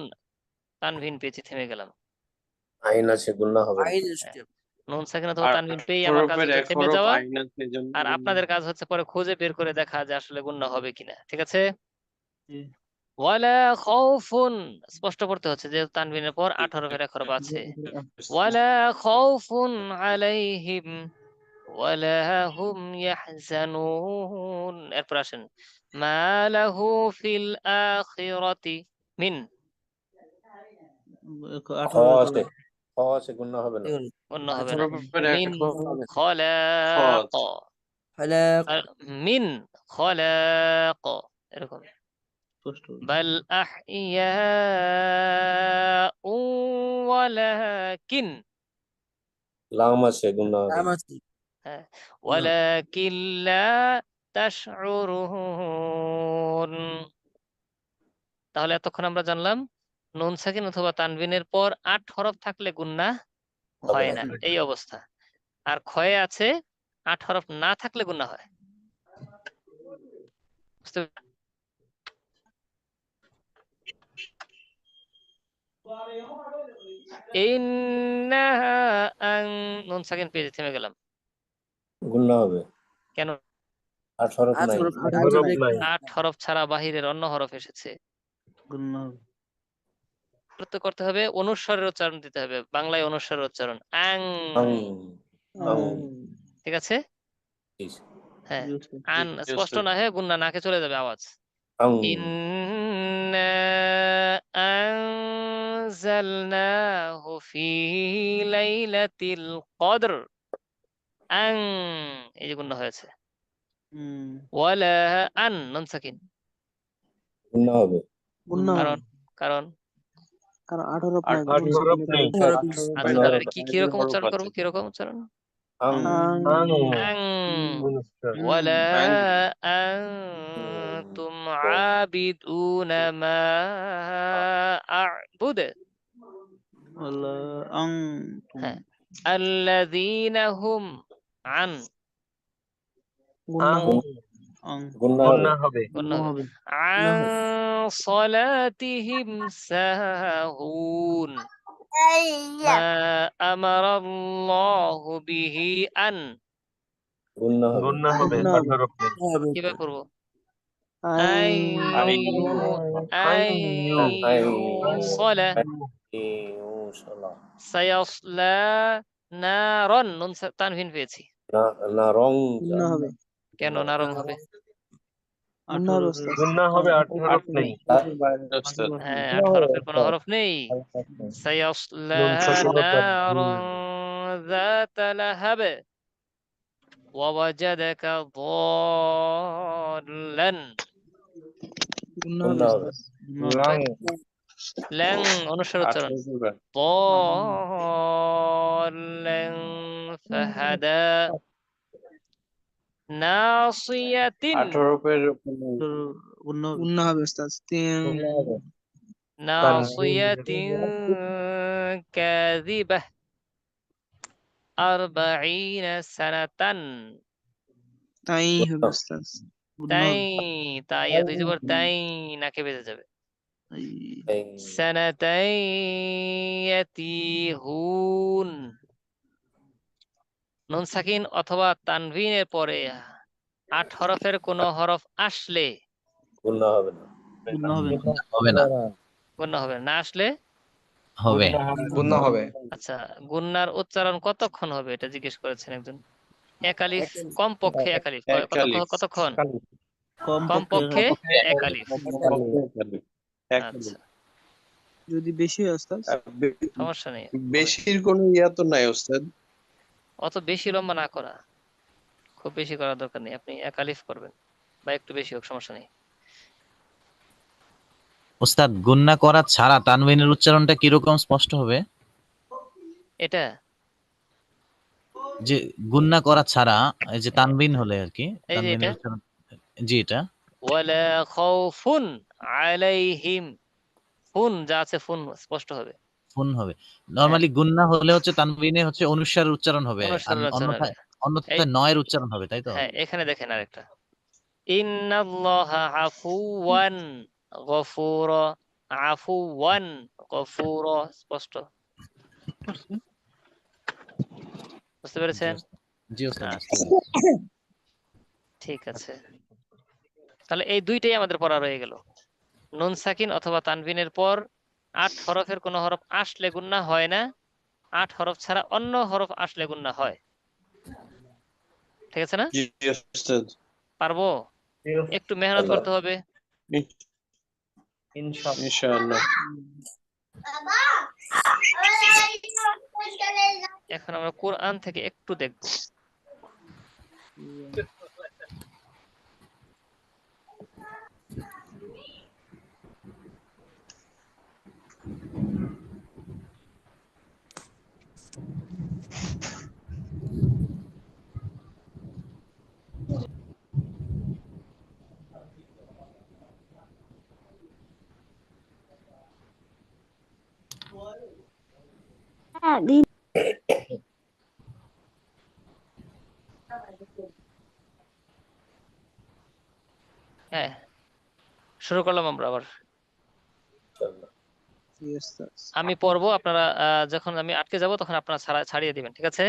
তানভিন পেয়েছি, থেমে গেলাম। নুন সাকিন অথবা তানভিন পেয়ে আমার কাজ হচ্ছে থেমে যাওয়া, আর আপনাদের কাজ হচ্ছে পরে খুঁজে বের করে দেখা যে আসলে গুন্না হবে কিনা, ঠিক আছে? ওয়ালা খাউফুন স্পষ্ট করতে হচ্ছে যে তানবিনের পর 8 হরফের এক হরফ আছে। ওয়ালা খাউফুন আলাইহিম ওয়ালা হুম ইয়াহজানুন। এরপর আসেন মা লাহু ফিল আখিরাতি মিন। খ 18 আছে, খ আছে, গুণনা হবে না। অন্য হবে 18 না। হরফের এক মিন হরফ হবে। খলাক, خلاق আর মিন খলাক এরকম। স্পষ্ট বাল আহইয়াউ ওয়ালাকিন, লাম আছে, গুণনা হবে। لامتي হ্যাঁ, ওয়ালাকিন লা তাশউরুন। তাহলে এতক্ষণ আমরা জানলাম নুন সাকিন অথবা তানবিনের পর 8 হরফ থাকলে গুন্না হবে হয় না। না, এই অবস্থা। আর ক্ষয়ে আছে 8 হরফ না থাকলে গুন্না হয়। বুঝতে পেরেছেন? ইন্নাহা আন, নুন সাকিন পেজে থেমে গেলাম গুণনা হবে। কেন? 8 হরফ নাই। 8 হরফ নাই। 8 হরফ ছাড়া বাহিরের অন্য হরফ এসেছে। গুণনা করতে হবে, অনুস্বরের উচ্চারণ দিতে হবে, বাংলায় অনুস্বরের উচ্চারণ আং। আং, আং, ঠিক আছে, ঠিক। হ্যাঁ। জি উস্তাদ, আন জি স্পষ্ট উস্তাদ। না হয়ে গুন্না নাকে চলে যাবে আওয়াজ। আং, ইন্না আনজালনাহু ফি লাইলাতিল কদর। আং, এই যে গুন্না হয়েছে। ওয়ালা আন, নুন সাকিন। গুণনা হবে। গুণনা কারণ কারণ কারণ 8 হরফ নাই, 8 নুন হরফ সাকিনের নেই। পরে। আচ্ছা, গুণনা তাহলে হবে। এটা কিরকম উচ্চারণ করবো, কিরকম উচ্চারণ? আং, আং আং, অনুষ্কার। ওয়ালা আং। আনতুম আবিদুনা মা আ'বুদ। ওয়ালা আং হ্যাঁ, আল্লাযীনা হুম আন, গুণনা আং, হবে। আং গুণনা হবে। গুণনা হবে। গুন্না হবে। হবে। আন সালাতিহিম সাহুন মা আমারাল্লাহু বিহি আন। গুণনা হবে। গুণনা হবে, গুণনা 8 হবে। হরফ নেই। কিভাবে করবো? আইন আইয়ুসলা ইনশাআল্লাহ। সায়াসলা নারন, নুন তানভিন পেয়েছি। না, না, রং। গুণনা হবে। কেন নারং হবে? গুণনা হবে উস্তাদ। গুণনা হবে, 8 হরফ নেই। উস্তাদ। হ্যাঁ, 8 হরফের কোনো হরফ নেই। সায়াসলা নুন সাকিন ও নারন তানবিন। যাতা লাহাব ওয়াওয়াজাদাকা ضالًا। গুণনা হবে গুণনা হবে। উস্তাদ। গুণনা হবে। ল্যাং, অনুস্বার উচ্চারণ। 18 হরফের। ضالًا فهدى নাসিয়াতিন, 18 হরফের গুণনা হবে উস্তাদ। তিন নাসিয়াতিন কাযিবাহ আরবাঈনা সানাতান। তাই হবে উস্তাদ। গুণনা তাই, হবে। তাই দুই জবর তাই, নাকে বেজে যাবে। এই সানাতাই ইয়াতিহুন, নুন সাকিন অথবা তানভিনের পরে 8 হরফের কোন হরফ আসলে গুণনা হবে না। গুণনা হবে না। হবে না। গুন্না হবে না, আসলে হবে। গুণনা হবে। আচ্ছা, গুন্নার উচ্চারণ কতক্ষণ হবে এটা জিজ্ঞেস করেছেন একজন। এক আলিফ, কমপক্ষে এক আলিফ। এক আলিফ। কতক্ষণ? কমপক্ষে কমপক্ষে এক আলিফ। এক আলিফ। আচ্ছা, যদি বেশি হয় উস্তাদ। সমস্যা নেই, বেশির কোনো ইয়া তো নাই ওস্তাদ। অত বেশি লম্বা না করা, খুব বেশি করার দরকার নেই, আপনি এক আলিফ করবেন বা একটু বেশি হোক, সমস্যা নেই। ওস্তাদ, গুণনা করা ছাড়া তানবিনের উচ্চারণটা কিরকম স্পষ্ট হবে? এটা যে গুণনা করা ছাড়া, এই যে তানবিন হলে আর কি, এই যে এটা তানবিনের উচ্চারণ। জি, এটা ওয়ালা খাউফুন আলাইহিম, ফুন যা আছে ফুন স্পষ্ট হবে। ফুন হবে। নরমালি গুণনা হলে হচ্ছে তানবিনে হচ্ছে অনুস্বারের উচ্চারণ হবে, আর অনুস্বারের উচ্চারণ হবে। অন্যথায় এই অন্যথায় নয়ের উচ্চারণ হবে, তাই তো? হ্যাঁ, এখানে দেখেন আরেকটা, ইন্নাল্লাহা আফুওয়ান গফুরা, আফুওয়ান গফুরা, স্পষ্ট। বুঝতে পেরেছেন? জি ওস্তাদ, আচ্ছা, ঠিক আছে, তাহলে এই দুইটাই আমাদের পড়া রয়ে গেল। নুন সাকিন অথবা তানবিনের পর 8 হরফের কোনো হরফ আসলে গুন্না হয় না, 8 হরফ ছাড়া অন্য হরফ আসলে গুন্না হয়। ঠিক আছে না? জি ওস্তাদ। পারবো? একটু মেহনত করতে হবে। ইনশাআল্লাহ। এখন আমরা কোরআন থেকে একটু দেখব। হ্যাঁ, শুরু করলাম আমরা আবার। জি ওস্তাদ। আমি পড়বো, আপনারা যখন আমি আটকে যাব তখন আপনারা ছাড়িয়ে দিবেন, ঠিক আছে?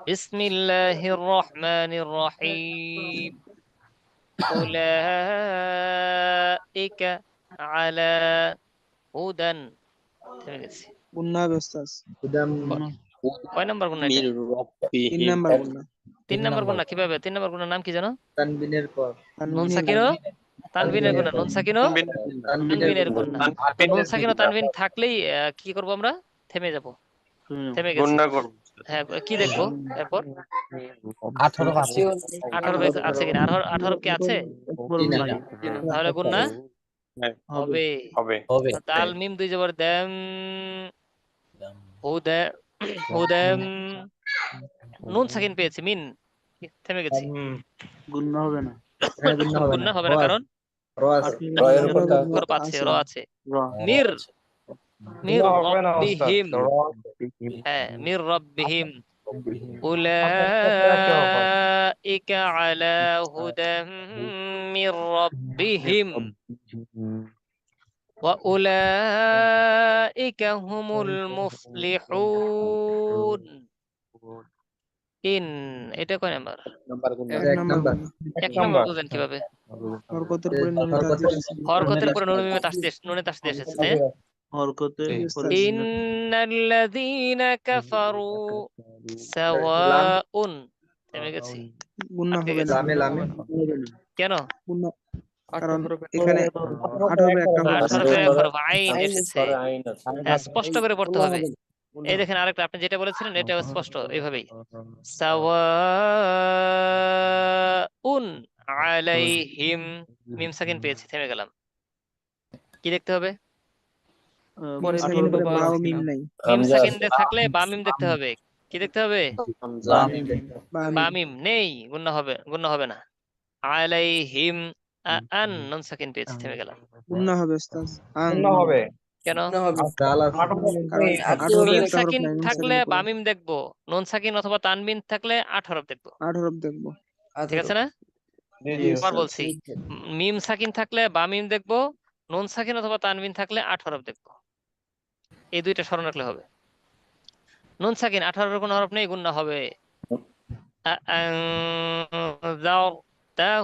বিসমিল্লাহির রহমানির রহিম। উলাইকা আলা হুদান। থেমে গেছি। গুন্না হবে ওস্তাদ। হুদাম কয় নাম্বার গুণা এটা? 3 নাম্বার গুন্না। 3 নাম্বার গুণা। কিভাবে 3 নাম্বার গুণার নাম কি জানো? তানবিনের পর নুন সাকিন ও তানবিনের গুণা। নুন সাকিন ও তানবিনের গুণা। তো নুন সাকিন ও তানবিন থাকলেই কি করব আমরা? থেমে যাব। থেমে গেছি। গুন্না করব। হ্যাঁ, কি দেখবো এরপর? 18 আছে 18 আছে কিনা? 18 কি আছে? তাহলে গুন্না হবে। হবে। দাল মিম দুই জবর দাম। হুদা হুদাম। নুন সাকিন পেয়েছি, মিন থেমে গেছি। গুন্না হবে না। গুন্না হবে না, কারণ হরফ আছে, র আছে। মির মির রব্বিহিম। হ্যাঁ, মির রব্বিহিম। উলাইকা আলা হুদাম মির রব্বিহিম ওয়া উলাইকা হুমুল মুফলিহুন। এটা কয় নাম্বার? এক নাম্বার। এক নাম্বার বুঝেন কিভাবে? হরকতের পরে নুনে তাসদিদ আছে। হরকতের পরে নুনে তাসদিদ এসেছে, তাই না? হরকতের পরে ইন্নাল্লাযীনা কাফারু সাওয়াউন। থেমে গেছি। গুন্না আটকে হবে গেছি। না। কেন? গুন্না, কারণ এখানে 8 হবে একটা হরফ 8 আছে। হরফের এক হরফ আইন এসেছে। আইন আছে। হ্যাঁ, স্পষ্ট করে পড়তে হবে। এই দেখেন আরেকটা, আপনি যেটা বলেছিলেন এটাও স্পষ্ট এইভাবেই। সাওয়াউন আলাইহিম। মিম সাকিন পেয়েছি, থেমে গেলাম। কি দেখতে হবে? মিম সাকিনের পরে বা ও মিম নাই। মিম সাকিন থাকলে বা মিম দেখতে হবে। কি দেখতে হবে? বা মিম নেই, গুন্না হবে না। আলাইহিম আন নুন সাকিন পেয়েছি, থেমে গেলাম। গুন্না হবে ওস্তাদ। গুন্না হবে। কেন? দাল আছে কারণ 8 হবে মিম একটা হরফ সাকিন নাই নুন থাকলে সাকিনের বা পরে। মিম দেখবো, নুন সাকিন অথবা তানবিন থাকলে 8 হরফ দেখবো। 8 হরফ দেখবো। ঠিক আছে না? জি আবার ওস্তাদ। বলছি, মিম সাকিন থাকলে বা মিম দেখবো, নুন সাকিন অথবা তানবিন থাকলে 8 হরফ দেখবো। এই দুইটা স্মরণ রাখলে হবে। নুন সাকিন 18 কোনো হরফ নেই, গুন্না হবে।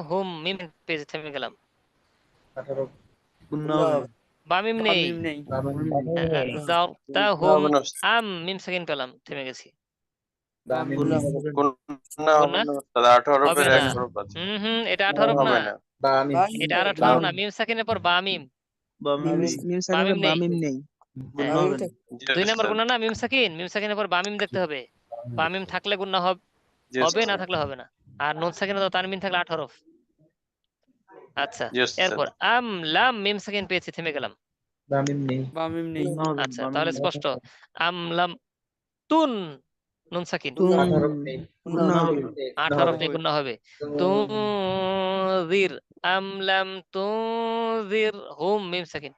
হুম মিম পেজে থেমে গেলাম। 18 গুন্না হবে না। বা মিম নেই। হুম আম মিম সাকিন পেলাম, থেমে গেছি। গুন্না হবে না। গুন্না হবে না ওস্তাদ। 8 হবে হরফের না। এক হরফ আছে। এটা 8 হরফ না। হবে না। বা আমি এটা আর 18 না। মিম সাকিনের পর বা মিম। বা মিম নেই। মিম বা সাকিনের মিম বা নেই। মিম নেই। গুন্না হবে না। জি 2 নাম্বার ওস্তাদ। গুণা না মিম সাকিনের পর বা মিম দেখতে হবে। বা মিম থাকলে গুণা জি হবে, না ওস্তাদ। থাকলে হবে না। আর নুন সাকিন অথবা তানবিন থাকলে 8 হরফ। আচ্ছা, জি ওস্তাদ। এরপর আম লাম মিম সাকিন পেয়েছি, থেমে গেলাম। বা আমি নেই গুন্না হবে না। আচ্ছা, বা মিম তাহলে নেই। স্পষ্ট। আম লাম তুন নুন সাকিন। 8 হরফ নেই গুন্না হবে। 8 হরফ নেই, গুণা হবে। তুনজির আম লাম তুনজির হুম মিম সাকিন।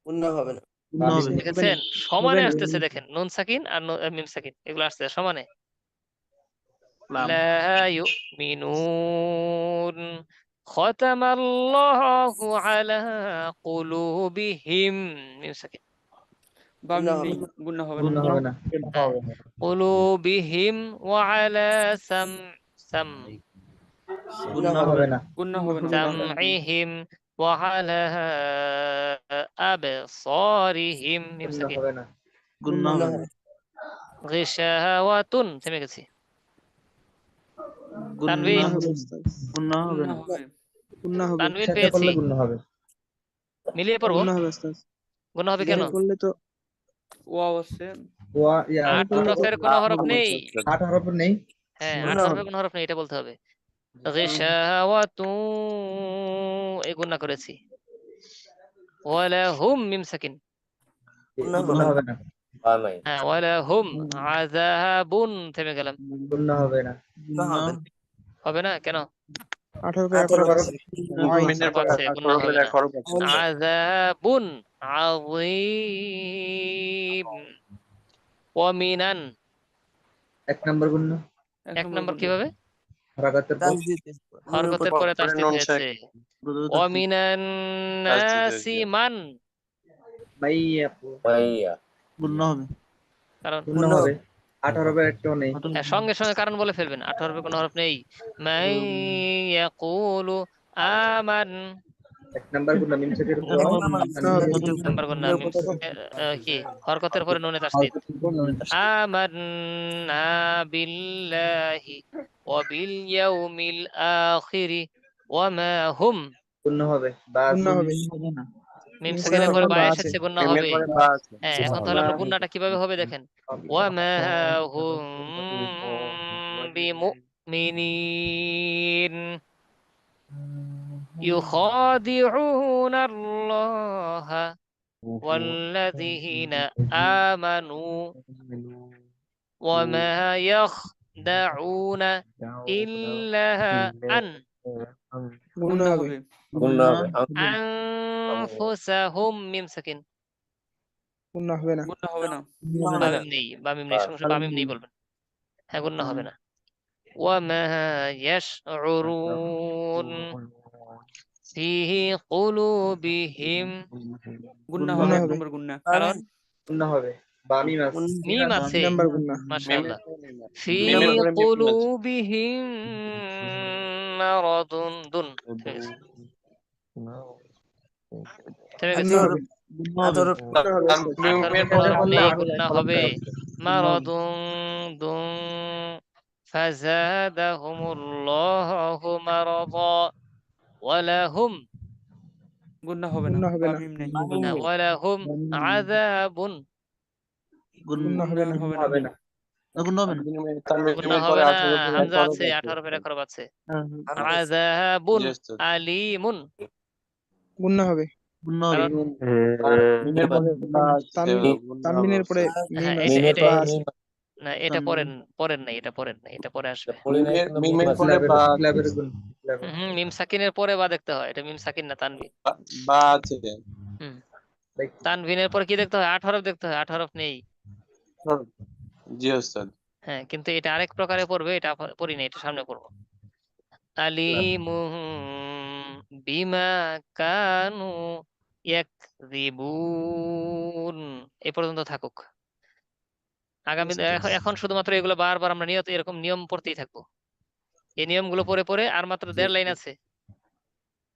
গুন্না হবে না। বা আমি নেই দেখেছেন সমানে আসতেছে, দেখেন নুন সাকিন আর মিম সাকিন এগুলো আসছে সমানে। লাম। লা ইউমিনুন খতামাল্লাহু আলা কুলুবিহিম মিম সাকিন। গুন্না হবে না। গুন্না হবে না কুলুবিহিম ওয়া আলা সাম গুন্না হবে হবে না না। গুন্না হবে না। সামইহিম وعلى أبصارهم ميم গুন্না সাকিন হবে না। গুন্না গুন্না হবে হবে না। গিশাওয়াতুন থেমে গেছি গুন্না তানভীন হবে উস্তাদ। গুন্না হবে না। গুন্না হবে তানভীন সাথে পেয়েছি করলে গুন্না হবে। মিলিয়ে পড়বো গুন্না হবে উস্তাদ গুণ হবে কেন মিলিয়ে পড়লে তো ওয়া ইয়া মিলিয়ে আট পড়লে তো হরফের কোনো হরফ নেই 8 হরফ নেই। হ্যাঁ আট গুন্না হবে হরফের কোনো হরফ নেই এটা বলতে হবে গিশাওয়াতু এই গুণা করেছি ওয়ালা হুম মিম সাকিন গুন্না গুন্না হবে হবে না। বা নাই হ্যাঁ ওয়ালা হুম আযাবুন থেমে গেলাম গুন্না হবে না। গুন্না গুন্না হবে না। হবে না কেন 18 এক 18 হরফ হরফ আছে আইন আইন হরফ আছে গুণা হবে না আযাবুন আযীম ওয়ামিনান এক নাম্বার গুন্না। এক নম্বর কিভাবে হারাকাতের পর তাসদিদ নুনের উপর হরকতের পরে তাসদীদ হয়েছে ওয়ামিনান নাসি মান মাইয়াকু মাইয়া গুন্না হবে কারণ গুন্না হবে। 8 হরফের একটাও নেই। হ্যাঁ, সঙ্গে সঙ্গে কারণ বলে ফেলবেন 8 হরফে কোনো হরফ নেই মাইয়াকুলু আমান এক নাম্বার গুন্না মিম সাকিনের পর এক নাম্বার গুন্না হবে নাম্বার কোন নাম কি হরকতের পরে নুনে তাসদীদ আমান্না বিল্লাহি ওয়া বিল ইয়াউমিল আখিরি ওয়া মা হুম গুন্না হবে। বা গুন্না হবে মিম মিম সাকিনের সাকিনের পরে পর বা বা আছে এসেছে গুন্না হবে হ্যাঁ এখন তাহলে আমরা গুন্নাটা কিভাবে হবে দেখেন ওয়া মা হুম বিমুমিনিন يخادعون الله والذين آمنوا وما يخدعون إلا গুন্না হবে গুন্না হবে أنفسهم মিম সাকিন গুন্না হবে না বামিম নেই সঙ্গে সঙ্গে বামিম নেই বলবেন হ্যাঁ গুন্না হবে না وما يشعرون في قلوبهم গুন্না হবে কারণ গুন্না হবে। বা মিম আছে। মিম আছে নাম্বার গুন্না মাশাআল্লাহ في قلوبهم مرض দুন থেমে গেছে আতর আঠারোতে কোনো হরফ নেই গুন্না হবে মারাদুন দুন ফাজাদাহুমুল্লাহু মারাদা ওয়ালাহুম গুন্না হবে না ওয়ালাহুম আযাবুন গুন্না হবে না গুন্না হবে না। গুন্না হবে না গুন্না হবে না হামজা আছে 18 এর এক হরফ আছে আযাবুন আলিমুন গুন্না হবে গুন্না হবে তানবিনের পরে হ্যাঁ মিম আছে বা আছে না এটা পরের পরের নাই এটা পরের নাই এটা পরে আসবে ক্লাবের গুন্না। মিম সাকিনের পরে বা দেখতে হয় এটা মিম সাকিন না তানবিন হুম তানবিনের পরে কি দেখতে হয় 8 হরফ দেখতে হয় 8 হরফ নেই হ্যাঁ কিন্তু এটা আরেক প্রকারে পড়বে এটা পড়ি না এটা সামনে পড়বো আলিমুম বিমা কানু ইয়াকযিবুন এই পর্যন্ত থাকুক আগামী এখন শুধুমাত্র এগুলো বারবার আমরা নিয়ত এরকম নিয়ম পড়তেই থাকবো এই নিয়মগুলো পড়ে পড়ে আর মাত্র 1.5 লাইন আছে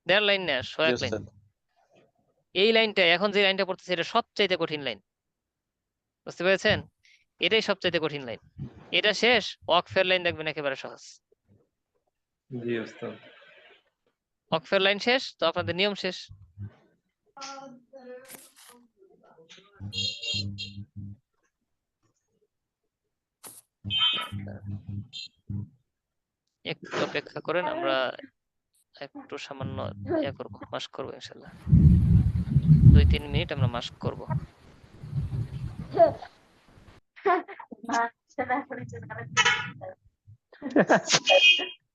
1.5 লাইন না 100 লাইন এই লাইনটা এখন যে লাইনটা পড়তেছে এটা সবচাইতে কঠিন লাইন বুঝতে পেরেছেন এটাই সবচাইতে কঠিন লাইন এটা শেষ ওয়াকফের লাইন দেখবেন একেবারে সহজ ওয়াকফের লাইন শেষ তো আপনাদের নিয়ম শেষ একটু অপেক্ষা করেন আমরা একটু সামান্য ইয়া করবো মাস্ক করবো ইনশাল্লাহ 2-3 মিনিট আমরা মাস্ক করবো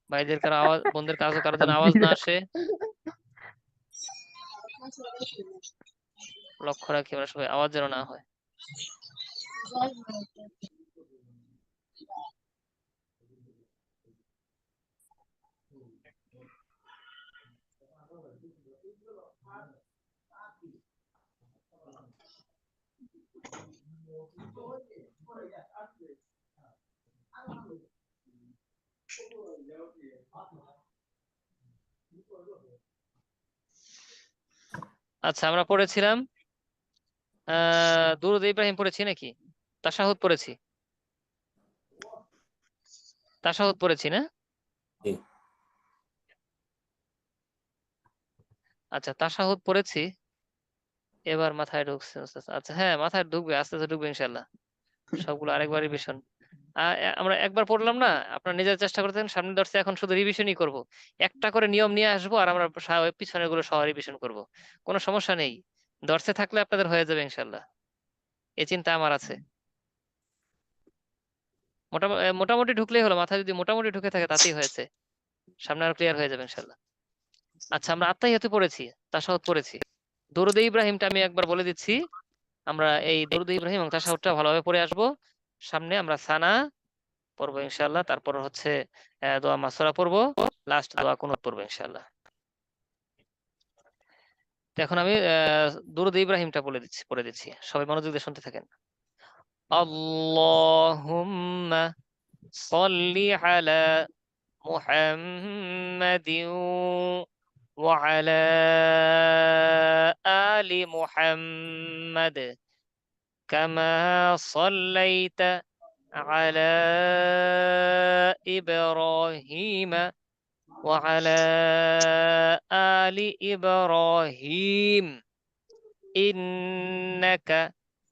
ভাইদের কারো আওয়াজ বোনদের কারো কারো যেন আওয়াজ না আসে লক্ষ্য রাখি আমরা সবাই আওয়াজ যেন না হয় আচ্ছা, আমরা পড়েছিলাম দুরূদ ইব্রাহিম পড়েছি নাকি? তাশাহুদ পড়েছি, তাশাহুদ পড়েছি না? জি। আচ্ছা, তাশাহুদ পড়েছি, এবার মাথায় ঢুকছে আস্তে আস্তে। আচ্ছা হ্যাঁ, মাথায় ঢুকবে, আস্তে আস্তে ঢুকবে ইনশাল্লাহ। সবগুলো আরেকবার রিভিশন। আমরা একবার পড়লাম না, আপনার নিজের চেষ্টা করতে থাকেন, সামনে দর্শে এখন শুধু রিভিশনই করব। একটা করে নিয়ম নিয়ে আসবো আর আমরা পিছনের গুলো সহ রিভিশন করব। কোনো সমস্যা নেই, দর্শে থাকলে আপনাদের হয়ে যাবে ইনশাল্লাহ, এই চিন্তা আমার আছে। মোটামুটি ঢুকলেই হলো, মাথায় যদি মোটামুটি ঢুকে থাকে তাতেই হয়েছে, সামনে আর ক্লিয়ার হয়ে যাবে ইনশাল্লাহ। আচ্ছা, আমরা আত্তাহিয়াতু পড়েছি, তাশাহুদ পড়েছি। দরুদ ইব্রাহিমটা আমি একবার বলে দিচ্ছি। আমরা এই দরুদ ইব্রাহিম এবং তাশাহুদটা ভালোভাবে পড়ে আসবো। সামনে আমরা সানা পড়বো ইনশাআল্লাহ, তারপর হচ্ছে দোয়া মাসুরা পড়বো, লাস্ট দোয়া কুনুত পড়বো ইনশাআল্লাহ। তো এখন আমি দরুদ ইব্রাহিমটা পড়ে দিচ্ছি, সবাই মনোযোগ দিয়ে শুনতে থাকেন। আল্লাহুম্মা সাল্লি আলা মুহাম্মাদিন ওয়া আলা আলি মুহাম্মাদ কামা সাল্লাইতা على إبراهيم وعلى آل إبراهيم إنك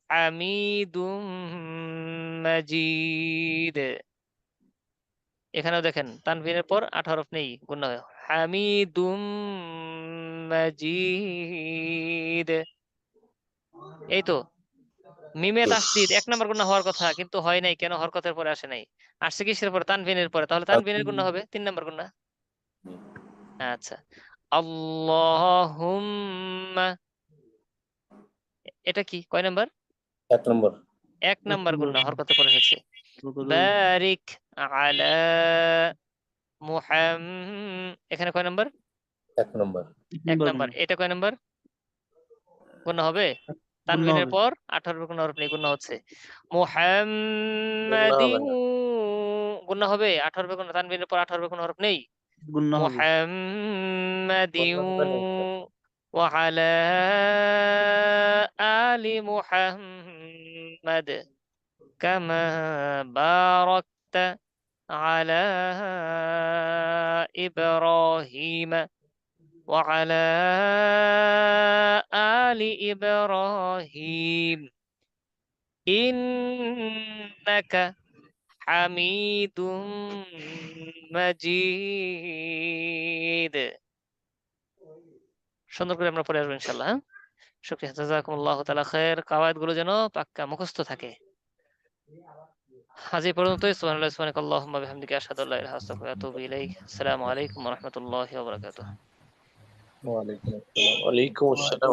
حميد مجيد। এখানেও দেখেন তানভিনের পর 8 হরফ নেই, গুণা হয় হামিদুম মাজিদ। এই তো মিমে তাসদিদ 1 নম্বর গুণা হওয়ার কথা, কিন্তু হয় নাই কেন? হরকতের পরে আসে নাই, আসছে কিসের পরে? তানভিনের পরে, তাহলে তানভিনের গুণা হবে 3 নম্বর গুণা। আচ্ছা, আল্লাহুম্মা, এটা কি কয় নাম্বার? 1 নম্বর। 1 নাম্বার গুণা, হরকতের পরে এসেছে। বারিক আলা এখানে কয় নাম্বার? 1 নম্বর। 1 নাম্বার। এটা কয় নাম্বার গুণা হবে? তানবিনের পর 18 গুণা হরফ নেই, গুণা হচ্ছে। মুহাম্মাদিন গুণা হবে 18 গুণা, তানবিনের পর 18 গুণা হরফ নেই। মুহাম্মাদিন ওয়া আলা আলি মুহাম্মাদ কামা বারাকতা আলা ইব্রাহিম وعلى آل إبراهيم إنك حميد مجيد। সুন্দর করে আমরা পড়ে আসবো ইনশাআল্লাহ। হ্যাঁ, শুকরিয়া, জাযাকুমুল্লাহু তাআলা খায়ের। কাওয়ায়েদ গুলো যেন পাক্কা মুখস্থ থাকে। আজ এই পর্যন্তই। সুবহানাল্লাহি ওয়া সুবহানাকাল্লাহুম্মা বিহামদিকা আশহাদু আল্লা ইলাহা ইল্লা আনতা আস্তাগফিরুকা ওয়া আতুবু ইলাইক। আসসালামু আলাইকুম ওয়া রাহমাতুল্লাহি ওয়া বারাকাতুহু। ওয়া আলাইকুম আসসালাম। ওয়া আলাইকুম আসসালাম।